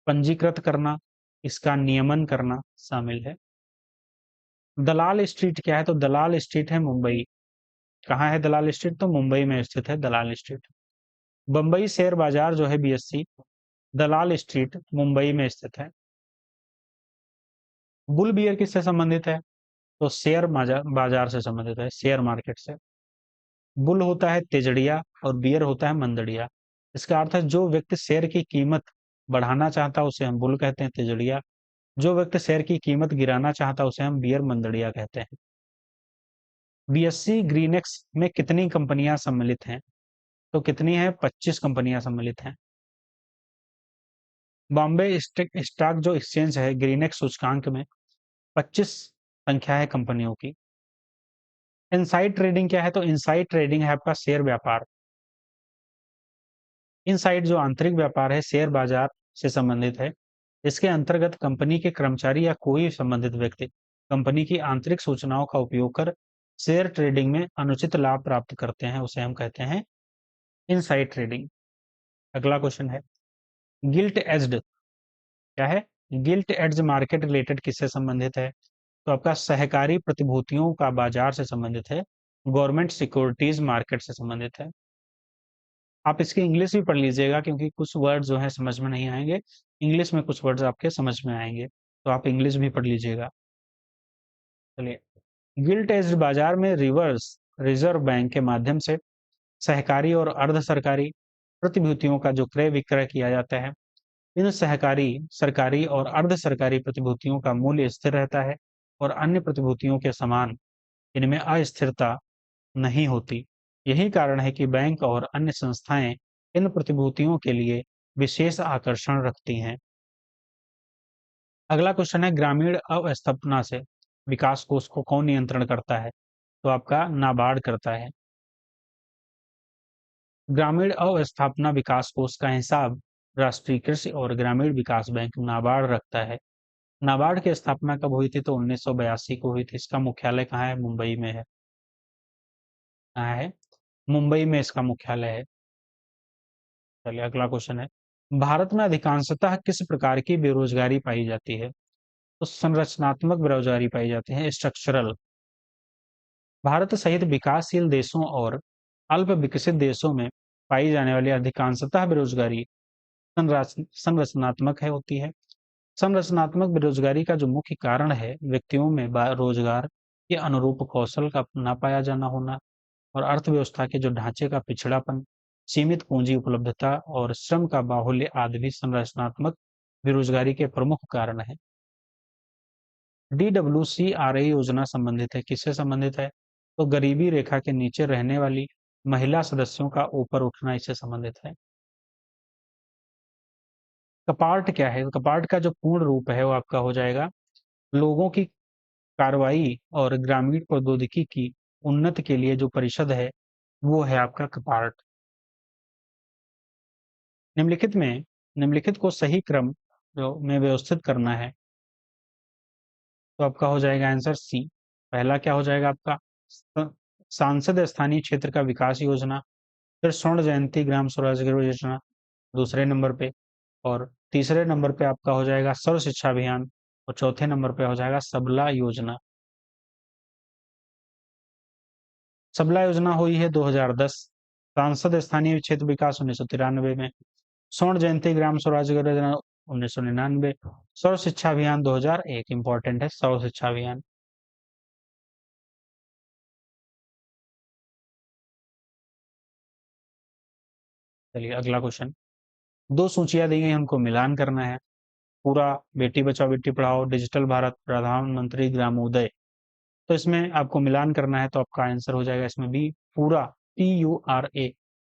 पंजीकृत करना, इसका नियमन करना शामिल है। दलाल स्ट्रीट क्या है? तो दलाल स्ट्रीट है मुंबई। कहाँ है दलाल स्ट्रीट? तो मुंबई में स्थित है दलाल स्ट्रीट। बंबई शेयर बाजार जो है बीएससी, दलाल स्ट्रीट मुंबई में स्थित है। बुल बियर किससे संबंधित है? तो शेयर बाजार से संबंधित है, शेयर मार्केट से। बुल होता है तेजड़िया और बियर होता है मंदड़िया। इसका अर्थ है जो व्यक्ति शेयर की कीमत बढ़ाना चाहता है उसे हम बुल कहते हैं, तेजड़िया। जो व्यक्ति शेयर की कीमत गिराना चाहता है उसे हम बियर, मंदड़िया कहते हैं। बीएससी ग्रीनएक्स में कितनी कंपनियां सम्मिलित हैं? तो कितनी है? 25 कंपनियां सम्मिलित हैं। बॉम्बे स्टॉक जो एक्सचेंज है ग्रीनएक्स सूचकांक में 25 संख्या है कंपनियों की। इनसाइड ट्रेडिंग क्या है? तो इनसाइड ट्रेडिंग है आपका शेयर व्यापार। इनसाइड जो आंतरिक व्यापार है, शेयर बाजार से संबंधित है। इसके अंतर्गत कंपनी के कर्मचारी या कोई संबंधित व्यक्ति कंपनी की आंतरिक सूचनाओं का उपयोग कर शेयर ट्रेडिंग में अनुचित लाभ प्राप्त करते हैं, उसे हम कहते हैं इनसाइड ट्रेडिंग। अगला क्वेश्चन है, गिल्ट एज्ड क्या है? गिल्ट एड्ज मार्केट रिलेटेड किससे संबंधित है? तो आपका सहकारी प्रतिभूतियों का बाजार से संबंधित है, गवर्नमेंट सिक्योरिटीज मार्केट से संबंधित है। आप इसकी इंग्लिश भी पढ़ लीजिएगा क्योंकि कुछ वर्ड जो है समझ में नहीं आएंगे, इंग्लिश में कुछ वर्ड्स आपके समझ में आएंगे, तो आप इंग्लिश भी पढ़ लीजिएगा। चलिए, गिल्ट एज्ड बाजार में रिवर्स रिजर्व बैंक के माध्यम से सहकारी और अर्ध सरकारी प्रतिभूतियों का जो क्रय विक्रय किया जाता है, इन सहकारी, सरकारी और अर्ध सरकारी प्रतिभूतियों का मूल्य स्थिर रहता है और अन्य प्रतिभूतियों के समान इनमें अस्थिरता नहीं होती। यही कारण है कि बैंक और अन्य संस्थाएं इन प्रतिभूतियों के लिए विशेष आकर्षण रखती हैं। अगला क्वेश्चन है, ग्रामीण अवस्थापना से विकास कोष को कौन नियंत्रण करता है? तो आपका नाबार्ड करता है। ग्रामीण अवस्थापना विकास कोष का हिसाब राष्ट्रीय कृषि और ग्रामीण विकास बैंक नाबार्ड रखता है। नाबार्ड की स्थापना कब हुई थी? तो 1982 को हुई थी। इसका मुख्यालय कहाँ है? मुंबई में है। कहाँ है? मुंबई में इसका मुख्यालय है। चलिए, अगला क्वेश्चन है, भारत में अधिकांशतः किस प्रकार की बेरोजगारी पाई जाती है? तो संरचनात्मक बेरोजगारी पाई जाती है, स्ट्रक्चरल। भारत सहित विकासशील देशों और अल्प विकसित देशों में पाई जाने वाली अधिकांशतः बेरोजगारी संरचनात्मक है होती है। संरचनात्मक बेरोजगारी का जो मुख्य कारण है, व्यक्तियों में रोजगार के अनुरूप कौशल का न पाया जाना होना और अर्थव्यवस्था के जो ढांचे का पिछड़ापन, सीमित पूंजी उपलब्धता और श्रम का बाहुल्य आदि भी संरचनात्मक बेरोजगारी के प्रमुख कारण है। DWCRA योजना संबंधित है, किससे संबंधित है? तो गरीबी रेखा के नीचे रहने वाली महिला सदस्यों का ऊपर उठना इससे संबंधित है। कपार्ट क्या है? कपार्ट का जो पूर्ण रूप है वो आपका हो जाएगा, लोगों की कार्रवाई और ग्रामीण प्रौद्योगिकी की उन्नति के लिए जो परिषद है, वो है आपका कपार्ट। निम्नलिखित को सही क्रम जो में व्यवस्थित करना है, तो आपका हो जाएगा आंसर सी। पहला क्या हो जाएगा आपका? सांसद स्थानीय क्षेत्र का विकास योजना, फिर स्वर्ण जयंती ग्राम स्वराज योजना दूसरे नंबर पे, और तीसरे नंबर पे आपका हो जाएगा सर्व शिक्षा अभियान, और चौथे नंबर पे हो जाएगा सबला योजना। सबला योजना हुई है 2010, सांसद स्थानीय क्षेत्र विकास 1993 में, स्वर्ण जयंती ग्राम स्वराज योजना 1999, सर्व शिक्षा अभियान 2001। इंपॉर्टेंट है सर्व शिक्षा अभियान। चलिए, अगला क्वेश्चन, दो सूचियां दी गई, उनको मिलान करना है। पूरा बेटी बचाओ बेटी पढ़ाओ, डिजिटल भारत, प्रधानमंत्री ग्रामोदय, तो इसमें आपको मिलान करना है, तो आपका आंसर हो जाएगा इसमें बी, पूरा, PURA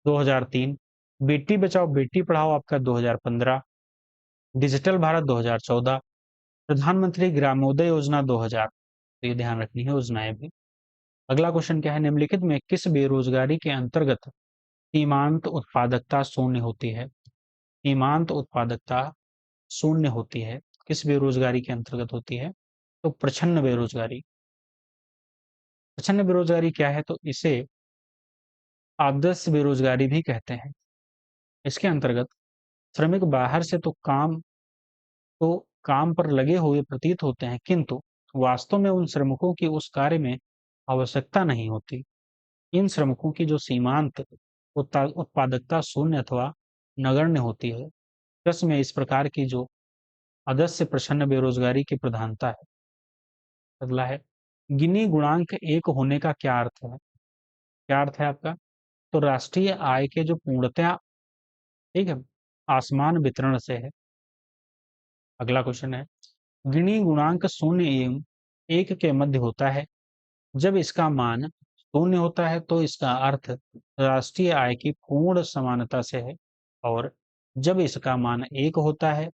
2003, बेटी बचाओ बेटी पढ़ाओ आपका 2015, डिजिटल भारत 2014, प्रधानमंत्री ग्रामोदय योजना 2000। तो ये ध्यान रखनी है योजनाएं भी। अगला क्वेश्चन क्या है, निम्नलिखित में किस बेरोजगारी के अंतर्गत सीमांत उत्पादकता शून्य होती है? सीमांत उत्पादकता शून्य होती है, किस बेरोजगारी के अंतर्गत होती है? तो प्रछन्न बेरोजगारी। प्रछन्न बेरोजगारी क्या है? तो इसे आदर्श बेरोजगारी भी कहते हैं। इसके अंतर्गत श्रमिक बाहर से तो काम पर लगे हुए प्रतीत होते हैं, किंतु वास्तव में उन श्रमिकों की उस कार्य में आवश्यकता नहीं होती। इन श्रमिकों की जो सीमांत उत्पादकता शून्य अथवा नगण्य होती है। कृषि में इस प्रकार की जो आदर्श प्रछन्न बेरोजगारी की प्रधानता है। अगला है, गिनी गुणांक एक होने का क्या अर्थ है? क्या अर्थ है आपका? तो राष्ट्रीय आय के जो पूर्णतया, ठीक है, आसमान वितरण से है। अगला क्वेश्चन है, गिनी गुणांक शून्य एवं एक के मध्य होता है। जब इसका मान शून्य होता है तो इसका अर्थ राष्ट्रीय आय की पूर्ण समानता से है, और जब इसका मान एक होता है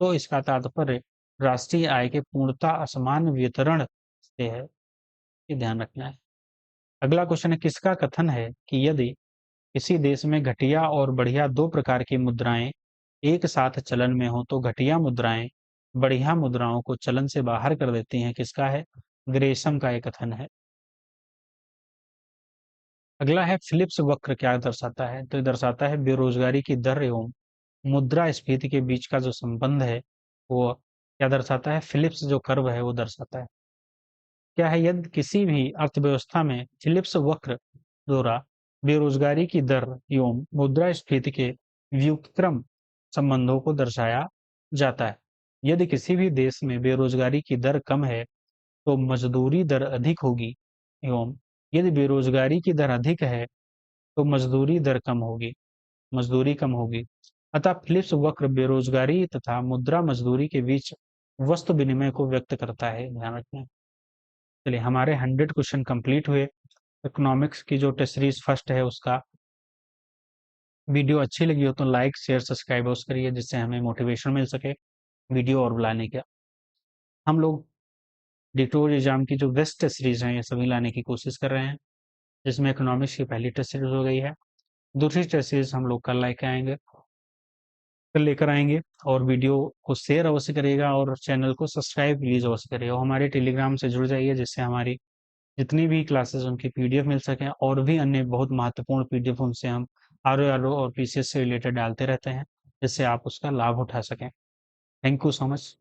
तो इसका तात्पर्य राष्ट्रीय आय के पूर्णतः असमान वितरण से है, ये ध्यान रखना है। अगला क्वेश्चन है, किसका कथन है कि यदि किसी देश में घटिया और बढ़िया दो प्रकार की मुद्राएं एक साथ चलन में हो तो घटिया मुद्राएं बढ़िया मुद्राओं को चलन से बाहर कर देती हैं? किसका है? ग्रेसम का ये कथन है। अगला है, फिलिप्स वक्र क्या दर्शाता है? तो ये दर्शाता है बेरोजगारी की दर एवं मुद्रास्फीति के बीच का जो संबंध है वो क्या दर्शाता है? फिलिप्स जो कर्व है वो दर्शाता है। क्या है? यदि किसी भी अर्थव्यवस्था में फिलिप्स वक्र द्वारा बेरोजगारी की दर एवं मुद्रास्फीति के व्युत्क्रम संबंधों को दर्शाया जाता है। यदि किसी भी देश में बेरोजगारी की दर कम है तो मजदूरी दर अधिक होगी एवं यदि बेरोजगारी की दर अधिक है तो मजदूरी दर कम होगी, मजदूरी कम होगी। अतः फिलिप्स वक्र बेरोजगारी तथा मुद्रा मजदूरी के बीच वस्तु विनिमय को व्यक्त करता है, ध्यान रखना। चलिए, हमारे 100 क्वेश्चन कंप्लीट हुए। इकोनॉमिक्स की जो टेस्ट सीरीज फर्स्ट है उसका वीडियो अच्छी लगी हो तो लाइक शेयर सब्सक्राइब अवश्य करिए, जिससे हमें मोटिवेशन मिल सके वीडियो और लाने का। हम लोग डिटोर एग्जाम की जो बेस्ट टेस्ट सीरीज है ये सभी लाने की कोशिश कर रहे हैं, जिसमें इकोनॉमिक्स की पहली टेस्ट सीरीज हो गई है। दूसरी टेस्ट सीरीज हम लोग कल लेके आएंगे, कल लेकर आएंगे। और वीडियो को शेयर अवश्य करिएगा और चैनल को सब्सक्राइब प्लीज अवश्य करिएगा। और हमारे टेलीग्राम से जुड़ जाइए, जिससे हमारी जितनी भी क्लासेस उनकी पीडीएफ मिल सकें, और भी अन्य बहुत महत्वपूर्ण पीडीएफ उनसे हम आर और पीसीएस से रिलेटेड डालते रहते हैं, जिससे आप उसका लाभ उठा सकें। Thank you so much.